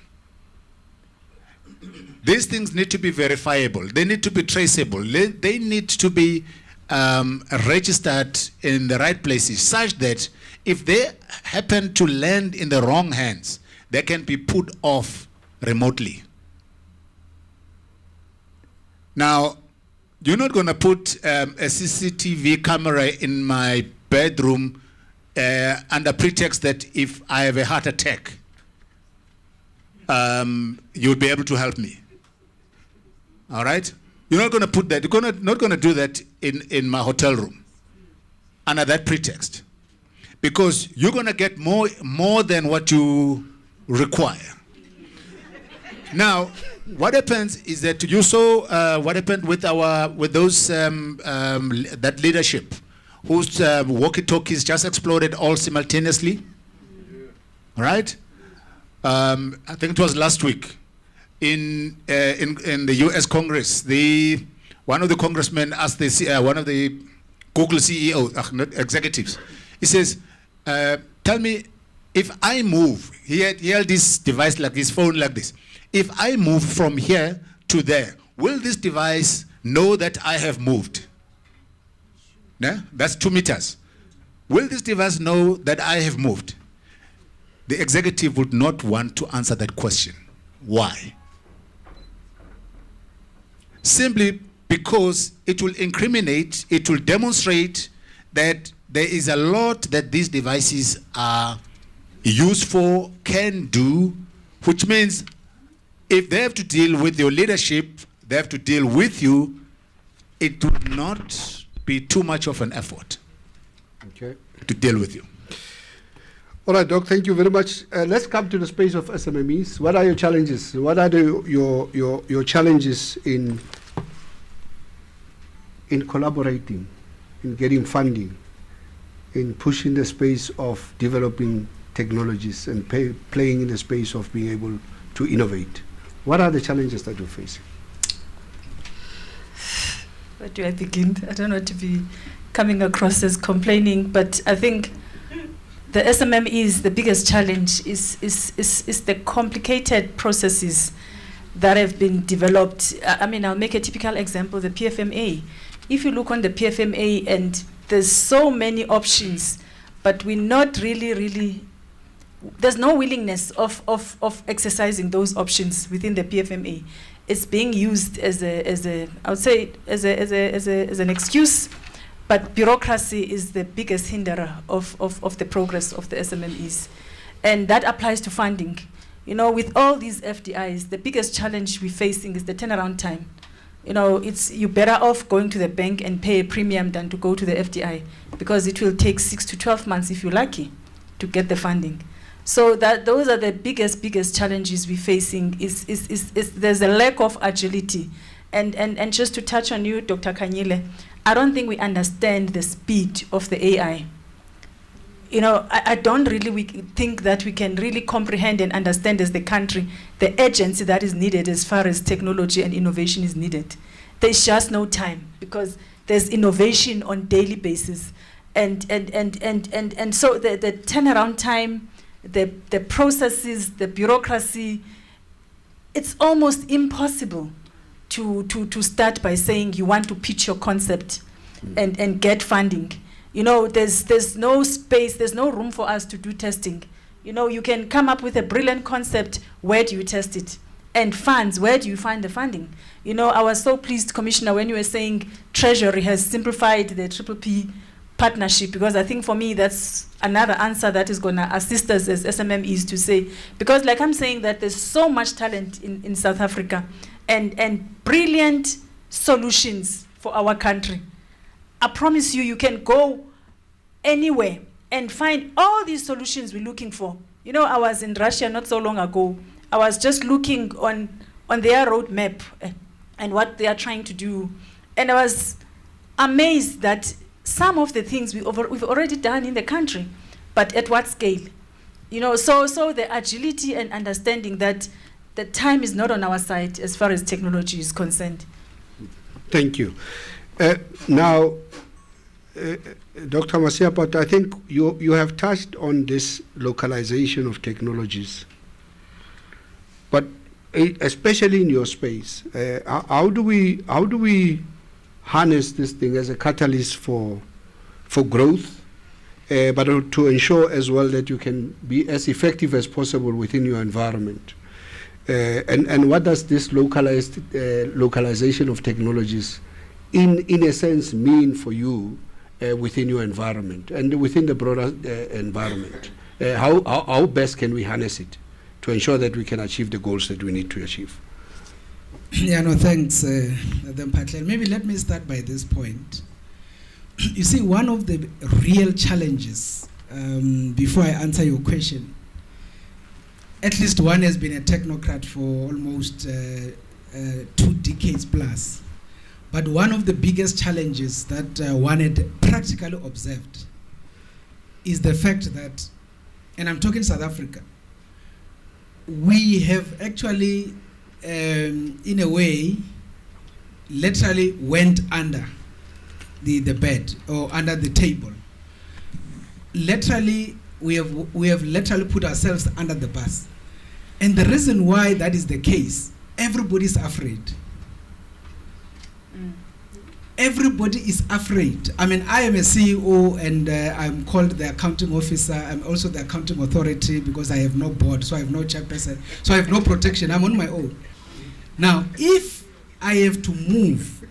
These things need to be verifiable. They need to be traceable. They need to be registered in the right places, such that if they happen to land in the wrong hands, they can be put off remotely. Now, you're not going to put a CCTV camera in my bedroom under pretext that if I have a heart attack, you'll be able to help me. All right? You're not going to put that. You're not going to do that in my hotel room under that pretext, because you're going to get more than what you require. Now, what happens is that you saw what happened with those that leadership whose walkie-talkies just exploded all simultaneously. Right? I think it was last week in the U.S. Congress. One of the congressmen asked one of the Google CEO, not executives. He says, "Tell me, If I move, he held this device like his phone like this. If I move from here to there, will this device know that I have moved? Yeah? That's 2 meters. Will this device know that I have moved? The executive would not want to answer that question. Why? Simply because it will incriminate, it will demonstrate that there is a lot that these devices are used for, can do, which means if they have to deal with your leadership, they have to deal with you, it would not be too much of an effort to deal with you. All right, Doc, thank you very much. Let's come to the space of SMMEs. What are your challenges? What are your challenges in collaborating, in getting funding, in pushing the space of developing technologies and playing in the space of being able to innovate? What are the challenges that you're facing? Where do I begin? I don't want to be coming across as complaining, but I think the SMMEs, the biggest challenge is the complicated processes that have been developed. I mean, I'll make a typical example, the PFMA. If you look on the PFMA, and there's so many options, but we're not really, there's no willingness of exercising those options within the PFMA. It's being used as I would say, as an excuse, but bureaucracy is the biggest hinderer of the progress of the SMMEs. And that applies to funding. You know, with all these FDIs, the biggest challenge we're facing is the turnaround time. You know, you're better off going to the bank and pay a premium than to go to the FDI, because it will take 6 to 12 months, if you're lucky, to get the funding. So those are the biggest challenges we're facing. Is there's a lack of agility, and just to touch on you, Dr. Kanyile, I don't think we understand the speed of the AI. You know, I don't really think that we can really comprehend and understand as the country the urgency that is needed as far as technology and innovation is needed. There's just no time, because there's innovation on daily basis, and so the turnaround time, the processes, the bureaucracy, it's almost impossible to start by saying you want to pitch your concept and get funding. You know, there's no space, there's no room for us to do testing. You know, you can come up with a brilliant concept, where do you test it? And funds, where do you find the funding? You know, I was so pleased, Commissioner, when you were saying Treasury has simplified the PPP partnership, because I think for me that's another answer that is going to assist us as SMMEs to say, because like I'm saying, that there's so much talent in South Africa and brilliant solutions for our country. I promise you, you can go anywhere and find all these solutions we're looking for. You know, I was in Russia not so long ago. I was just looking on their roadmap and what they are trying to do. And I was amazed that some of the things we've already done in the country, but at what scale? You know, so the agility and understanding that the time is not on our side as far as technology is concerned. Thank you. Now, Dr. Masiapat, I think you have touched on this localization of technologies, but especially in your space, how do we harness this thing as a catalyst for growth, but to ensure as well that you can be as effective as possible within your environment? And what does this localization of technologies in a sense mean for you within your environment and within the broader environment? How best can we harness it to ensure that we can achieve the goals that we need to achieve? Yeah, no, thanks, Patel. Maybe let me start by this point. You see, one of the real challenges, before I answer your question, at least one has been a technocrat for almost 2 decades plus. But one of the biggest challenges that one had practically observed is the fact that, and I'm talking South Africa, we have actually, in a way, literally went under the bed or under the table. Literally, we have literally put ourselves under the bus. And the reason why that is the case, everybody's afraid. Everybody is afraid. I mean, I am a CEO and I'm called the accounting officer. I'm also the accounting authority because I have no board, so I have no chairperson, so I have no protection. I'm on my own. Now, if I have to move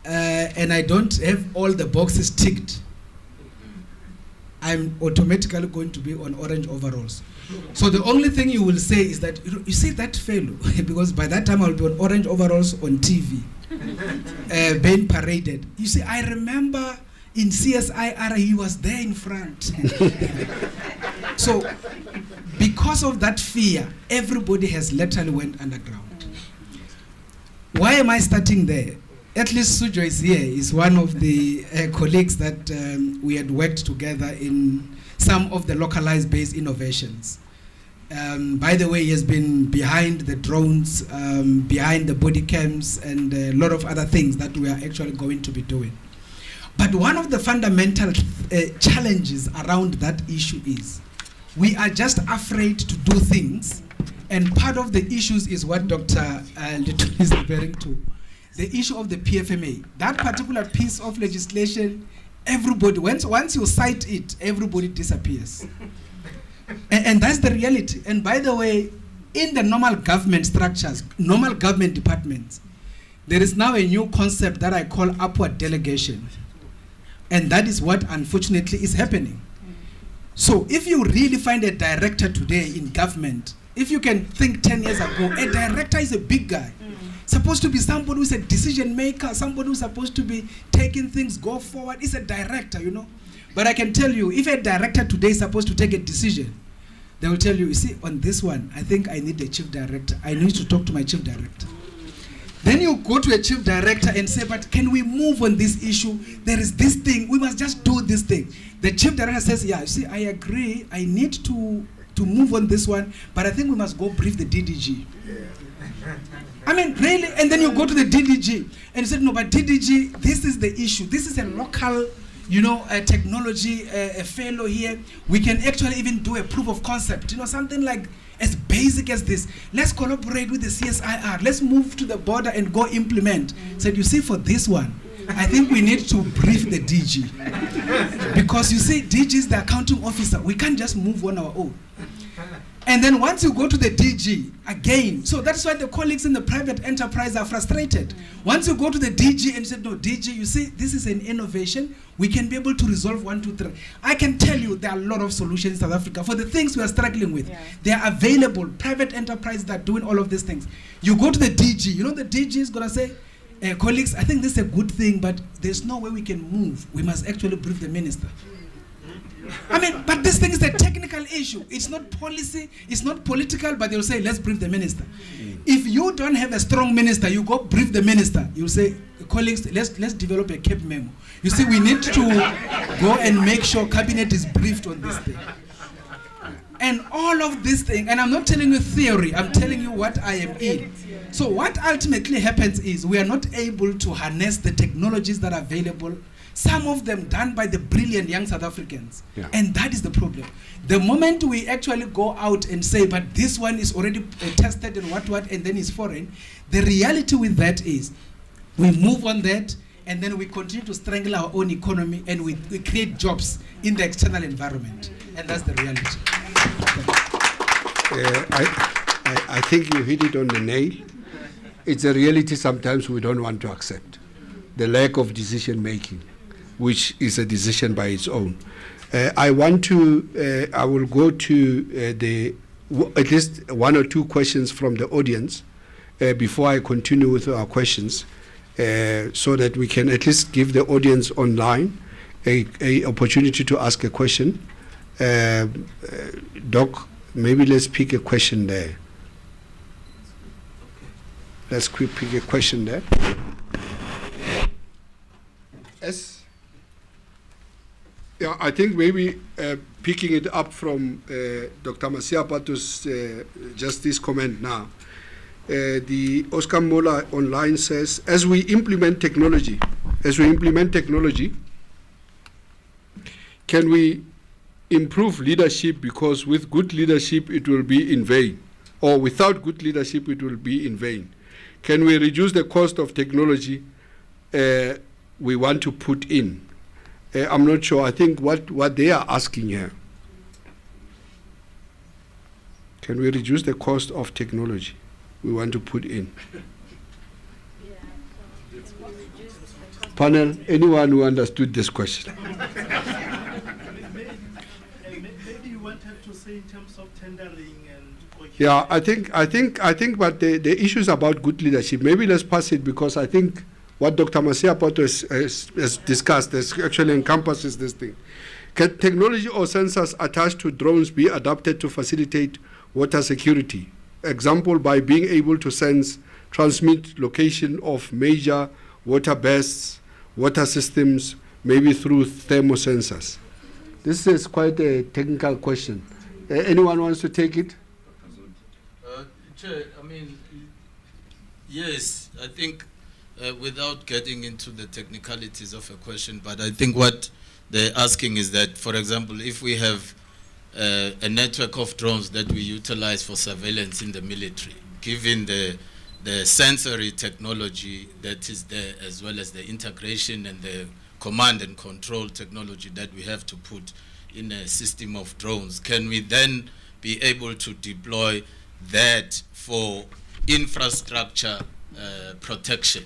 and I don't have all the boxes ticked, I'm automatically going to be on orange overalls. So the only thing you will say is that, you see that fellow, because by that time I'll be on orange overalls on TV, being paraded. You see, I remember in CSIR, he was there in front. So because of that fear, everybody has literally went underground. Why am I starting there? At least Sujo is here, is one of the colleagues that we had worked together in some of the localized based innovations. By the way, he has been behind the drones, behind the body cams, and a lot of other things that we are actually going to be doing. But one of the fundamental challenges around that issue is we are just afraid to do things, and part of the issues is what Dr. Little is referring to. The issue of the PFMA, that particular piece of legislation, everybody, once you cite it, everybody disappears. And that's the reality. And by the way, in the normal government structures, normal government departments, there is now a new concept that I call upward delegation. And that is what unfortunately is happening. So if you really find a director today in government, if you can think 10 years ago, a director is a big guy. Supposed to be somebody who's a decision maker, somebody who's supposed to be taking things go forward. It's a director, you know. But I can tell you, if a director today is supposed to take a decision, they will tell you, you see, on this one, I think I need a chief director. I need to talk to my chief director. Then you go to a chief director and say, but can we move on this issue? There is this thing, we must just do this thing. The chief director says, yeah, you see, I agree, I need to move on this one, but I think we must go brief the DDG. I mean, really? And then you go to the DDG and you say, no, but DDG, this is the issue. This is a local, you know, technology, a fellow here. We can actually even do a proof of concept, you know, something like as basic as this. Let's collaborate with the CSIR. Let's move to the border and go implement. Said, you see, for this one, I think we need to brief the DG. Because you see, DG is the accounting officer. We can't just move on our own. And then once you go to the DG, again, so that's why the colleagues in the private enterprise are frustrated. Once you go to the DG and say, no, DG, you see, this is an innovation. We can be able to resolve 1, 2, 3. I can tell you there are a lot of solutions in South Africa for the things we are struggling with. Yeah. They are available. Private enterprises that are doing all of these things. You go to the DG, you know, the DG is going to say, colleagues, I think this is a good thing, but there's no way we can move. We must actually brief the minister. I mean, but this thing is a technical issue. It's not policy, it's not political, but they'll say, let's brief the minister. If you don't have a strong minister, you go brief the minister. You'll say, colleagues, let's develop a CAP memo. You see, we need to go and make sure cabinet is briefed on this thing. And all of this thing, and I'm not telling you theory, I'm telling you what I am in. So what ultimately happens is we are not able to harness the technologies that are available, some of them done by the brilliant young South Africans. Yeah. And that is the problem. The moment we actually go out and say, but this one is already tested and what, and then it's foreign, the reality with that is we move on that and then we continue to strangle our own economy and we create jobs in the external environment. And that's the reality. I think you hit it on the nail. It's a reality sometimes we don't want to accept. The lack of decision making, which is a decision by its own. I will go to at least 1 or 2 questions from the audience before I continue with our questions, so that we can at least give the audience online a opportunity to ask a question. Doc, maybe let's pick a question there. Let's pick a question there. Yes. Yeah, I think maybe picking it up from Dr. Masiapato's just this comment now. The Oscar Mola online says, as we implement technology, can we improve leadership, because with good leadership it will be in vain, or without good leadership it will be in vain? Can we reduce the cost of technology we want to put in? I'm not sure. I think what they are asking here. Can we reduce the cost of technology we want to put in? Panel, anyone who understood this question? Maybe you wanted to say in terms of tendering and Yeah, I think, but the issues about good leadership, maybe let's pass it, because I think what Dr. Masiapoto has discussed actually encompasses this thing. Can technology or sensors attached to drones be adapted to facilitate water security? Example, by being able to sense, transmit location of major water bursts, water systems, maybe through thermosensors. This is quite a technical question. Anyone wants to take it? Chair, I mean, yes, I think without getting into the technicalities of a question, but I think what they're asking is that, for example, if we have a network of drones that we utilize for surveillance in the military, given the sensory technology that is there, as well as the integration and the command and control technology that we have to put in a system of drones, can we then be able to deploy that for infrastructure protection,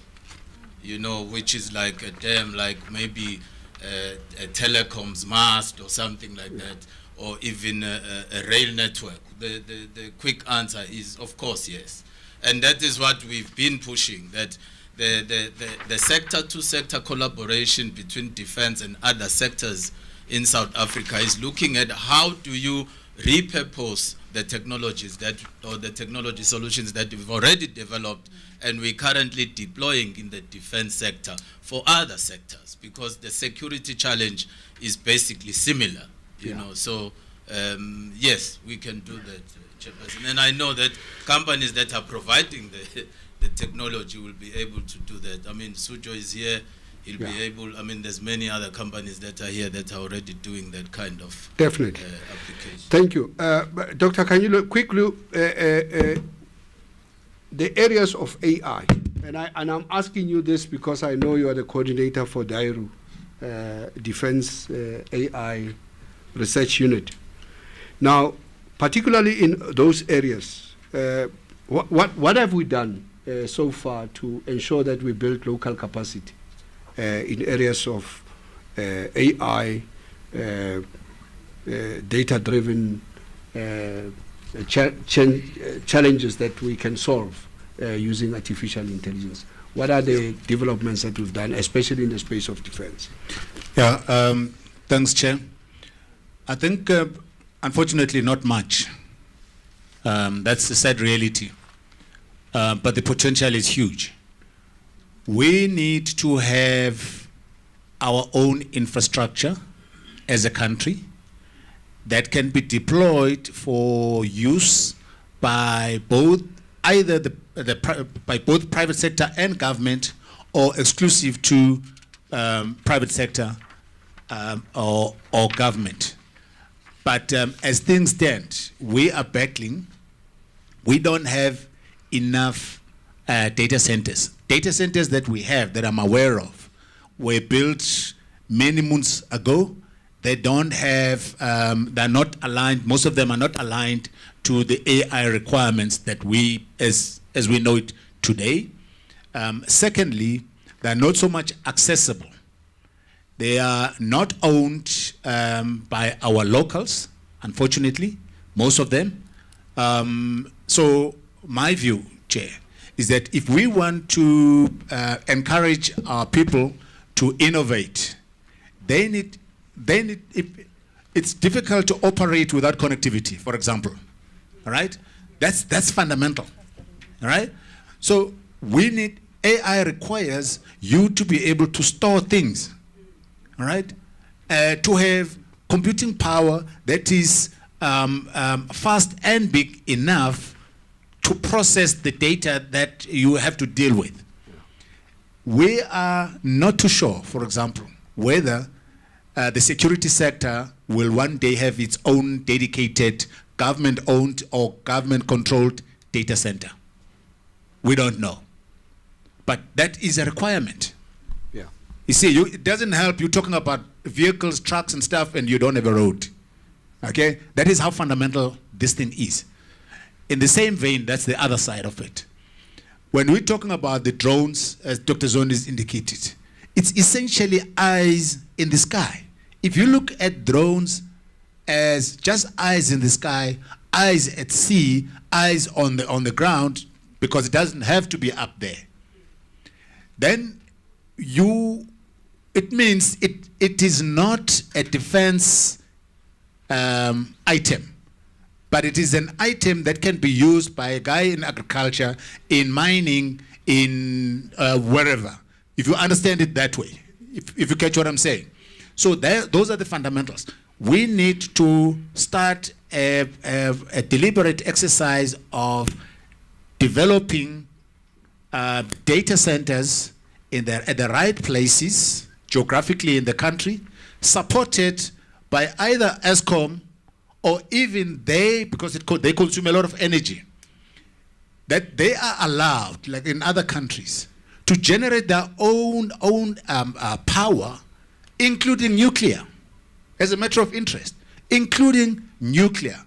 you know, which is like a dam, like maybe a telecoms mast or something like that, or even a rail network? The quick answer is, of course, yes. And that is what we've been pushing, that the sector-to-sector collaboration between defense and other sectors in South Africa is looking at how do you repurpose the technologies that, or the technology solutions that we've already developed and we're currently deploying in the defense sector for other sectors, because the security challenge is basically similar, you know. So yes, we can do that, Chairperson. And I know that companies that are providing the technology will be able to do that. I mean, Sujo is here. He'll be able, I mean, there's many other companies that are here that are already doing that kind of definitely application. Thank you. Doctor, can you look quickly the areas of AI? And I'm asking you this because I know you are the coordinator for DAIRU, Defense AI Research Unit. Now, particularly in those areas, what have we done so far to ensure that we build local capacity in areas of AI, data-driven challenges that we can solve using artificial intelligence? What are the developments that we've done, especially in the space of defense? Yeah, thanks, Chair. I think, unfortunately, not much. That's the sad reality. But the potential is huge. We need to have our own infrastructure as a country that can be deployed for use by both by both private sector and government, or exclusive to private sector or government. But as things stand, we are battling. We don't have enough data centers. Data centers that we have, that I'm aware of, were built many months ago. They don't have, they're not aligned, most of them are not aligned to the AI requirements that we, as we know it today. Secondly, they're not so much accessible. They are not owned by our locals, unfortunately, most of them. So my view, Chair, is that if we want to encourage our people to innovate, it's difficult to operate without connectivity, for example. All right? That's fundamental. All right? So we need, AI requires you to be able to store things. All right? To have computing power that is fast and big enough to process the data that you have to deal with. We are not too sure, for example, whether the security sector will one day have its own dedicated government-owned or government-controlled data center. We don't know. But that is a requirement. Yeah. You see, it doesn't help you talking about vehicles, trucks, and stuff, and you don't have a road. Okay? That is how fundamental this thing is. In the same vein, that's the other side of it. When we're talking about the drones, as Dr. Zonis indicated, it's essentially eyes in the sky. If you look at drones as just eyes in the sky, eyes at sea, eyes on the ground, because it doesn't have to be up there, then it means it is not a defense item, but it is an item that can be used by a guy in agriculture, in mining, in wherever, if you understand it that way, if you catch what I'm saying. So those are the fundamentals. We need to start a deliberate exercise of developing data centers at the right places, geographically in the country, supported by either ESCOM or even because they consume a lot of energy, that they are allowed, like in other countries, to generate their own power, including nuclear, as a matter of interest, including nuclear,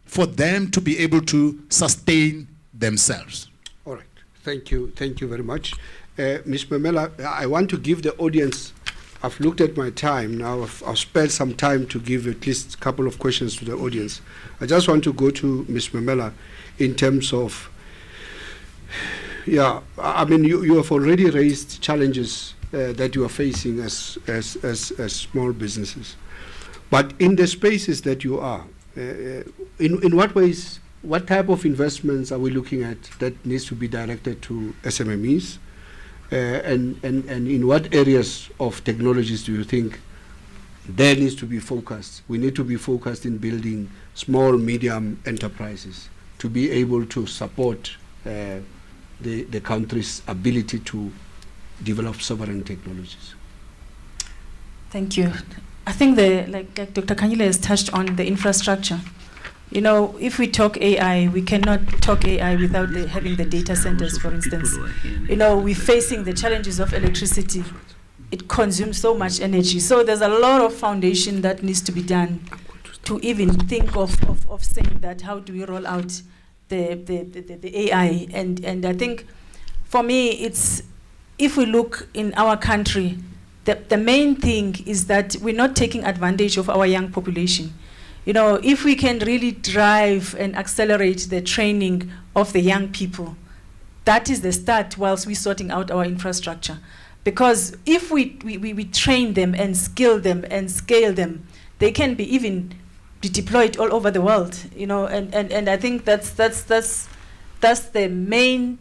for them to be able to sustain themselves. All right. Thank you very much. Ms. Mamela, I want to give the audience, I've looked at my time now, I've spent some time to give at least a couple of questions to the audience. I just want to go to Ms. Mamela in terms of, I mean, you have already raised challenges that you are facing as small businesses. But in the spaces that you are, in what ways, what type of investments are we looking at that needs to be directed to SMMEs? And in what areas of technologies do you think there needs to be focused? We need to be focused in building small, medium enterprises to be able to support the country's ability to develop sovereign technologies. Thank you. I think like Dr. Kanyile has touched on the infrastructure. You know, if we talk AI, we cannot talk AI without having the data centers, for instance. You know, we're facing the challenges of electricity. It consumes so much energy. So there's a lot of foundation that needs to be done to even think of saying that, how do we roll out the AI? And I think, for me, it's, if we look in our country, the main thing is that we're not taking advantage of our young population. You know, if we can really drive and accelerate the training of the young people, that is the start whilst we're sorting out our infrastructure. Because if we train them and skill them and scale them, they can be even be deployed all over the world. You know, and I think that's the main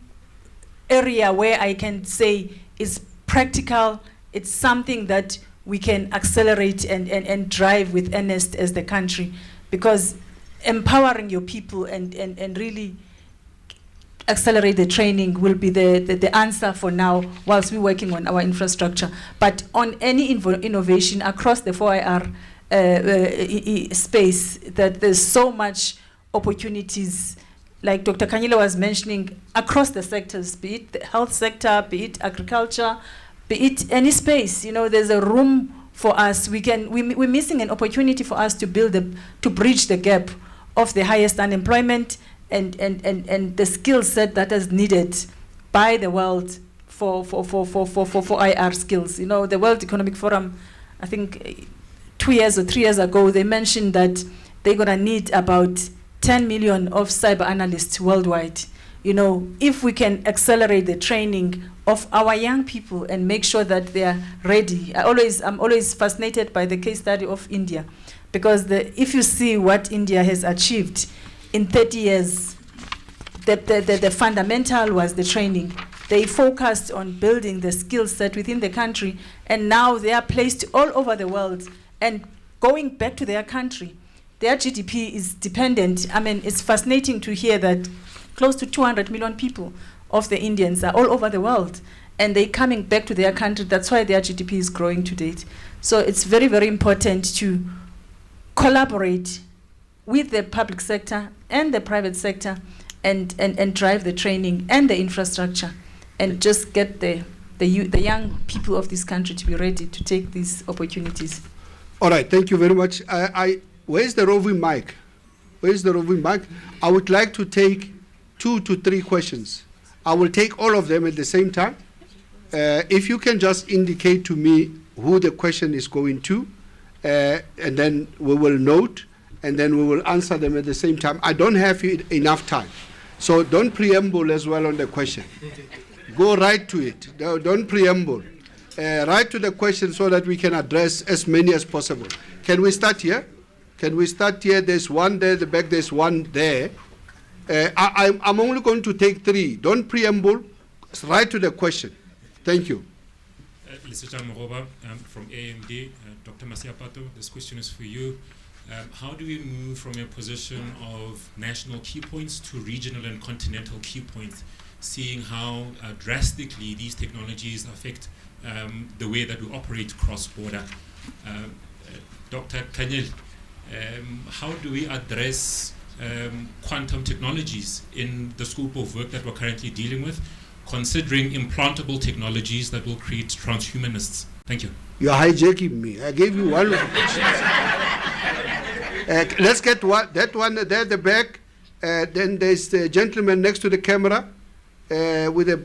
area where I can say is practical. It's something that we can accelerate and drive with earnest as the country, because empowering your people and really accelerate the training will be the answer for now whilst we're working on our infrastructure. But on any innovation across the 4IR space, that there's so much opportunities, like Dr. Kanyile was mentioning, across the sectors, be it the health sector, be it agriculture, be it any space. You know, there's a room for us. We're missing an opportunity for us to bridge the gap of the highest unemployment and the skill set that is needed by the world for IR skills. You know, the World Economic Forum, I think 2 years or 3 years ago, they mentioned that they're gonna need about 10 million of cyber analysts worldwide. You know, if we can accelerate the training of our young people and make sure that they are ready. I'm always fascinated by the case study of India, because if you see what India has achieved in 30 years, the fundamental was the training. They focused on building the skill set within the country, and now they are placed all over the world. And going back to their country, their GDP is dependent. I mean, it's fascinating to hear that close to 200 million people of the Indians are all over the world. and they're coming back to their country. That's why their GDP is growing to date. So it's very, very important to collaborate with the public sector and the private sector and drive the training and the infrastructure and just get the young people of this country to be ready to take these opportunities. All right, thank you very much. Where's the roving mic? Where's the roving mic? I would like to take 2 to 3 questions. I will take all of them at the same time. If you can just indicate to me who the question is going to, and then we will note, and then we will answer them at the same time. I don't have enough time, so don't preamble as well on the question. Go right to it. Don't preamble. Right to the question so that we can address as many as possible. Can we start here? Can we start here? There's one there, the back, there's one there. I'm only going to take 3. Don't preamble. Right to the question. Thank you. Mr. Moroba from AMD. Dr. Masiapato, this question is for you. How do we move from a position of national key points to regional and continental key points, seeing how drastically these technologies affect the way that we operate cross-border? Dr. Kanyel, how do we address quantum technologies in the scope of work that we're currently dealing with, considering implantable technologies that will create transhumanists? Thank you. You're hijacking me. I gave you one. Let's get that one there, the back. Then there's the gentleman next to the camera with the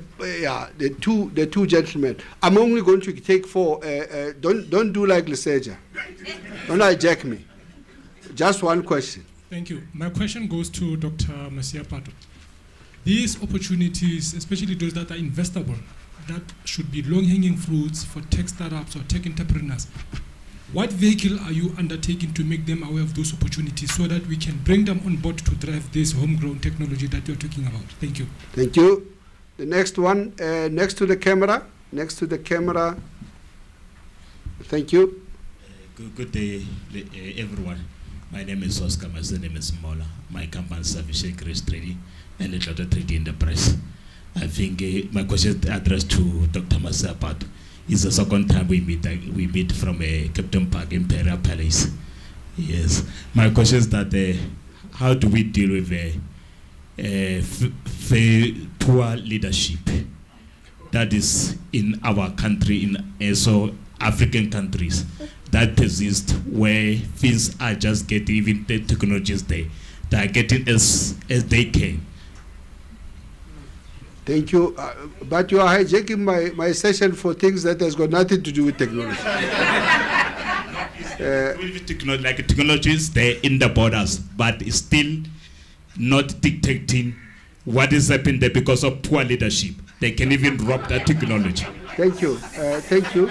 two gentlemen. I'm only going to take 4. Don't do like Leseja. Don't hijack me. Just one question. Thank you. My question goes to Dr. Masiapato. These opportunities, especially those that are investable, that should be long-hanging fruits for tech startups or tech entrepreneurs. What vehicle are you undertaking to make them aware of those opportunities so that we can bring them on board to drive this homegrown technology that you're talking about? Thank you. Thank you. The next one, next to the camera. Next to the camera. Thank you. Good day, everyone. My name is Oscar. My surname is Mola. My company is Sufficient Grace Trading and Little Trading Enterprise. I think my question is addressed to Dr. Masiapato. It's the second time we meet from Captain Park Imperial Palace. Yes. My question is that how do we deal with poor leadership that is in our country, in also African countries, that persist where things are just getting, even the technologies they are getting as they can. Thank you. But you are hijacking my session for things that has got nothing to do with technology. Like technologies, they're in the borders, but it's still not dictating what is happening there because of poor leadership. They can even rob that technology. Thank you. Thank you.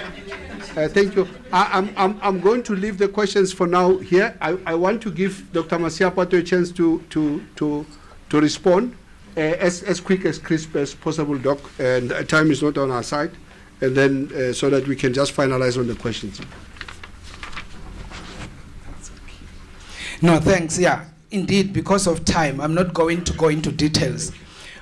Thank you. I'm going to leave the questions for now here. I want to give Dr. Masiapato a chance to respond as quick, as crisp as possible, Doc. And time is not on our side. And then so that we can just finalize on the questions. No, thanks. Yeah, indeed, because of time, I'm not going to go into details.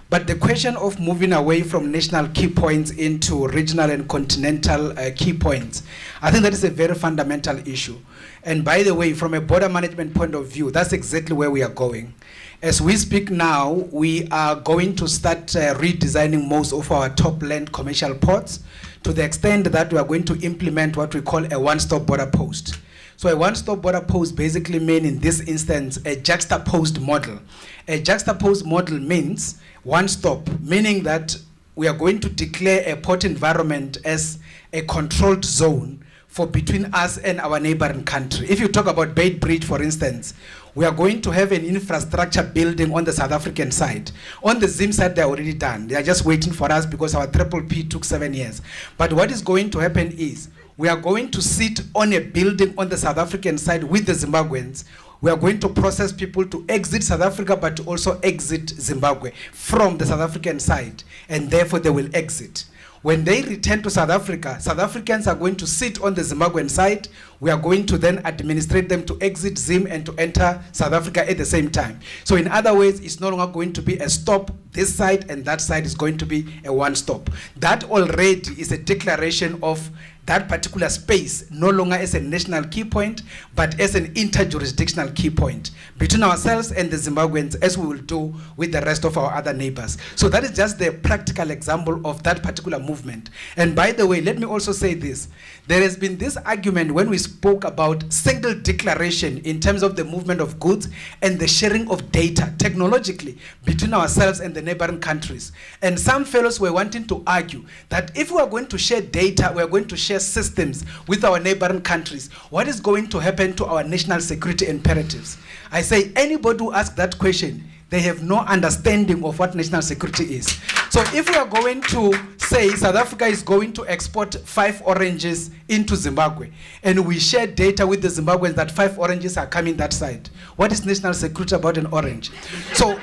But the question of moving away from national key points into regional and continental key points, I think that is a very fundamental issue. And by the way, from a border management point of view, that's exactly where we are going. As we speak now, we are going to start redesigning most of our top land commercial ports to the extent that we are going to implement what we call a one-stop border post. So a one-stop border post basically means, in this instance, a juxtaposed model. A juxtaposed model means one-stop, meaning that we are going to declare a port environment as a controlled zone for between us and our neighboring country. If you talk about Beit Bridge, for instance, we are going to have an infrastructure building on the South African side. On the Zim side, they're already done. They are just waiting for us because our PPP took 7 years. But what is going to happen is we are going to sit on a building on the South African side with the Zimbabweans. We are going to process people to exit South Africa, but to also exit Zimbabwe from the South African side, and therefore they will exit. When they return to South Africa, South Africans are going to sit on the Zimbabwean side. We are going to then administrate them to exit Zim and to enter South Africa at the same time. So in other words, it's no longer going to be a stop. This side and that side is going to be a one stop. That already is a declaration of that particular space no longer as a national key point, but as an interjurisdictional key point between ourselves and the Zimbabweans, as we will do with the rest of our other neighbors. So that is just the practical example of that particular movement. And by the way, let me also say this. There has been this argument when we spoke about single declaration in terms of the movement of goods and the sharing of data technologically between ourselves and the neighboring countries. And some fellows were wanting to argue that if we are going to share data, we are going to share systems with our neighboring countries, what is going to happen to our national security imperatives? I say anybody who asks that question, they have no understanding of what national security is. So if we are going to say South Africa is going to export 5 oranges into Zimbabwe, and we share data with the Zimbabweans that 5 oranges are coming that side, what is national security about an orange? So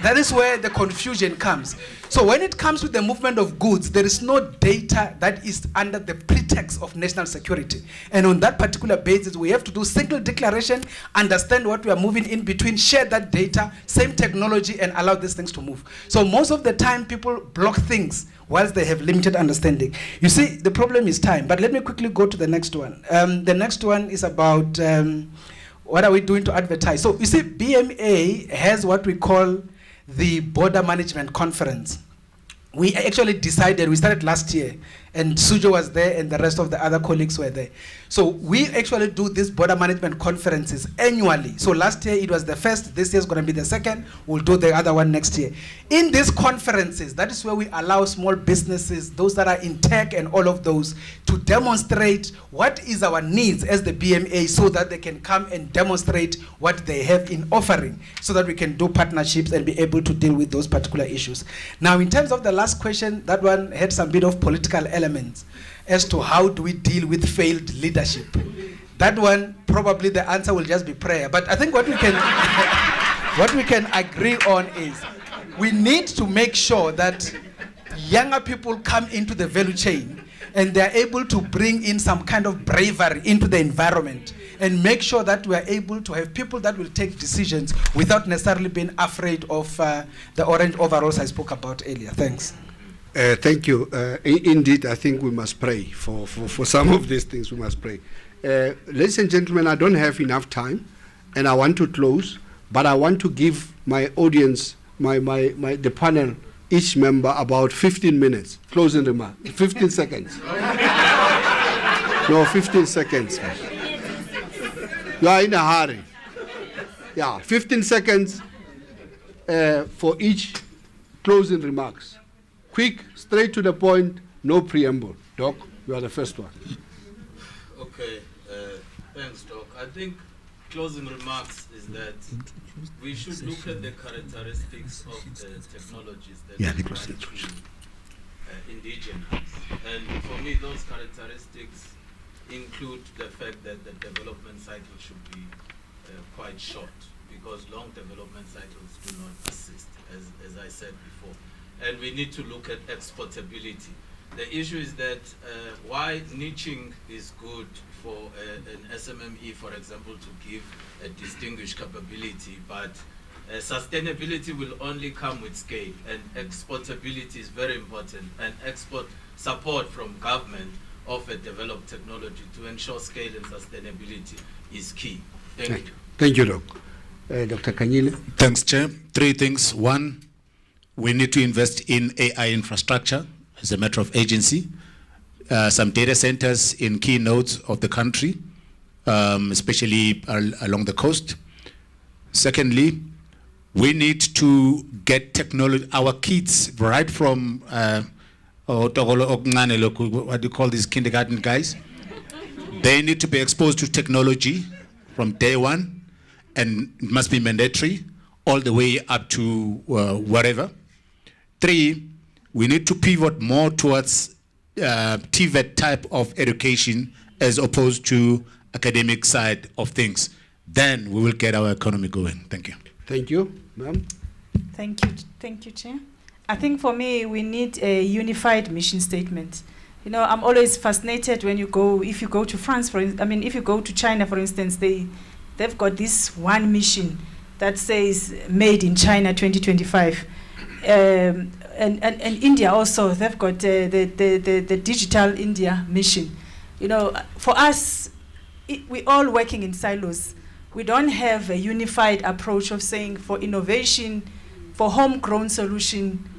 that is where the confusion comes. So when it comes to the movement of goods, there is no data that is under the pretext of national security. And on that particular basis, we have to do single declaration, understand what we are moving in between, share that data, same technology, and allow these things to move. So most of the time, people block things whilst they have limited understanding. You see, the problem is time. But let me quickly go to the next one. The next one is about what are we doing to advertise. So you see, BMA has what we call the Border Management Conference. We actually decided, we started last year, and Sujo was there and the rest of the other colleagues were there. So we actually do these border management conferences annually. So last year it was the first, this year is going to be the second, we'll do the other one next year. In these conferences, that is where we allow small businesses, those that are in tech and all of those, to demonstrate what is our needs as the BMA so that they can come and demonstrate what they have in offering so that we can do partnerships and be able to deal with those particular issues. Now in terms of the last question, that one had some bit of political elements as to how do we deal with failed leadership. That one, probably the answer will just be prayer. But I think what we can, what we can agree on is we need to make sure that younger people come into the value chain and they're able to bring in some kind of bravery into the environment and make sure that we are able to have people that will take decisions without necessarily being afraid of the orange overalls I spoke about earlier. Thanks. Thank you. Indeed, I think we must pray for some of these things. We must pray. Ladies and gentlemen, I don't have enough time, and I want to close, but I want to give my audience, the panel, each member about 15 minutes. Closing remark. 15 seconds. No, 15 seconds. You are in a hurry. Yeah, 15 seconds for each closing remarks. Quick, straight to the point, no preamble. Doc, you are the first one. Okay, thanks, Doc. I think closing remarks is that we should look at the characteristics of the technologies that are indigenous. And for me, those characteristics include the fact that the development cycle should be quite short, because long development cycles do not assist, as I said before. And we need to look at exportability. The issue is that why niching is good for an SMME, for example, to give a distinguished capability, but sustainability will only come with scale, and exportability is very important, and export support from government of a developed technology to ensure scale and sustainability is key. Thank you. Thank you, Doc. Dr. Kanyile. Thanks, Chair. 3 things. 1, we need to invest in AI infrastructure as a matter of agency. Some data centers in key nodes of the country, especially along the coast. Secondly, we need to get technology, our kids, right from, what do you call these kindergarten guys? They need to be exposed to technology from day one, and it must be mandatory all the way up to wherever. 3, we need to pivot more towards TVET type of education as opposed to academic side of things. Then we will get our economy going. Thank you. Thank you, ma'am. Thank you, Chair. I think for me, we need a unified mission statement. You know, I'm always fascinated when if you go to France, if you go to China, for instance, they've got this one mission that says made in China 2025. And India also, they've got the digital India mission. You know, for us, we're all working in silos. We don't have a unified approach of saying for innovation, for homegrown solution,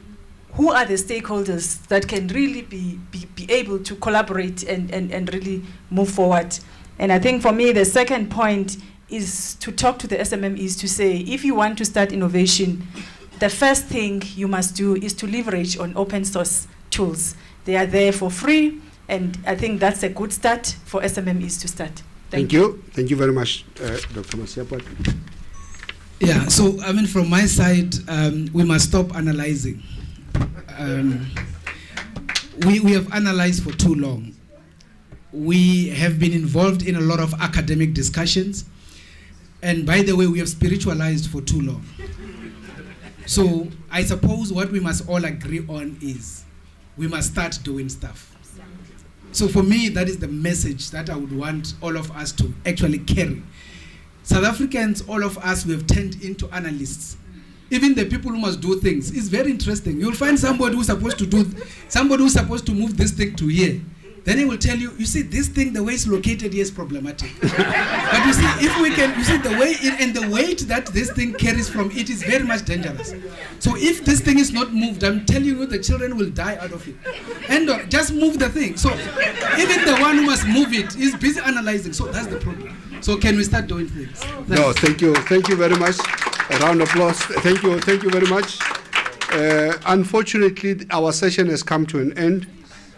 who are the stakeholders that can really be able to collaborate and really move forward. And I think for me, the second point is to talk to the SMMEs to say, if you want to start innovation, the first thing you must do is to leverage on open source tools. They are there for free, and I think that's a good start for SMMEs to start. Thank you. Thank you very much, Dr. Masiapato. Yeah, so I mean, from my side, we must stop analyzing. We have analyzed for too long. We have been involved in a lot of academic discussions, and by the way, we have spiritualized for too long. So I suppose what we must all agree on is we must start doing stuff. So for me, that is the message that I would want all of us to actually carry. South Africans, all of us, we have turned into analysts. Even the people who must do things. It's very interesting. You'll find somebody who's supposed to move this thing to here. Then he will tell you, you see, this thing, the way it's located here is problematic. But you see, if we can, you see, the way and the weight that this thing carries from it is very much dangerous. So if this thing is not moved, I'm telling you, the children will die out of it. And just move the thing. So even the one who must move it is busy analyzing. So that's the problem. So can we start doing things? No, thank you very much. A round of applause. Thank you very much. Unfortunately, our session has come to an end.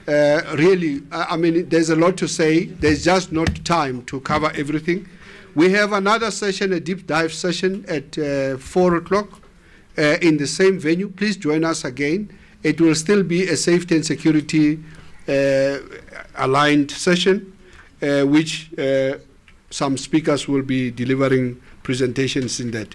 Really, I mean, there's a lot to say. There's just not time to cover everything. We have another session, a deep dive session at 4 o'clock in the same venue. Please join us again. It will still be a safety and security aligned session, which some speakers will be delivering presentations in that.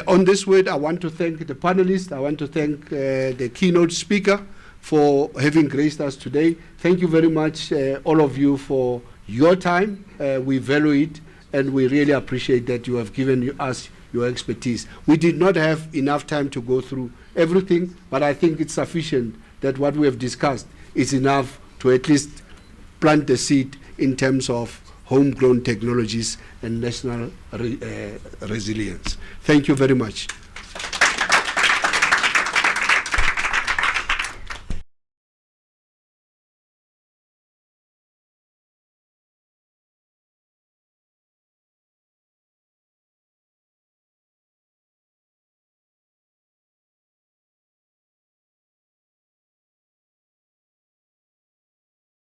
On this word, I want to thank the panelists. I want to thank the keynote speaker for having graced us today. Thank you very much, all of you, for your time. We value it, and we really appreciate that you have given us your expertise. We did not have enough time to go through everything, but I think it's sufficient that what we have discussed is enough to at least plant the seed in terms of homegrown technologies and national resilience. Thank you very much.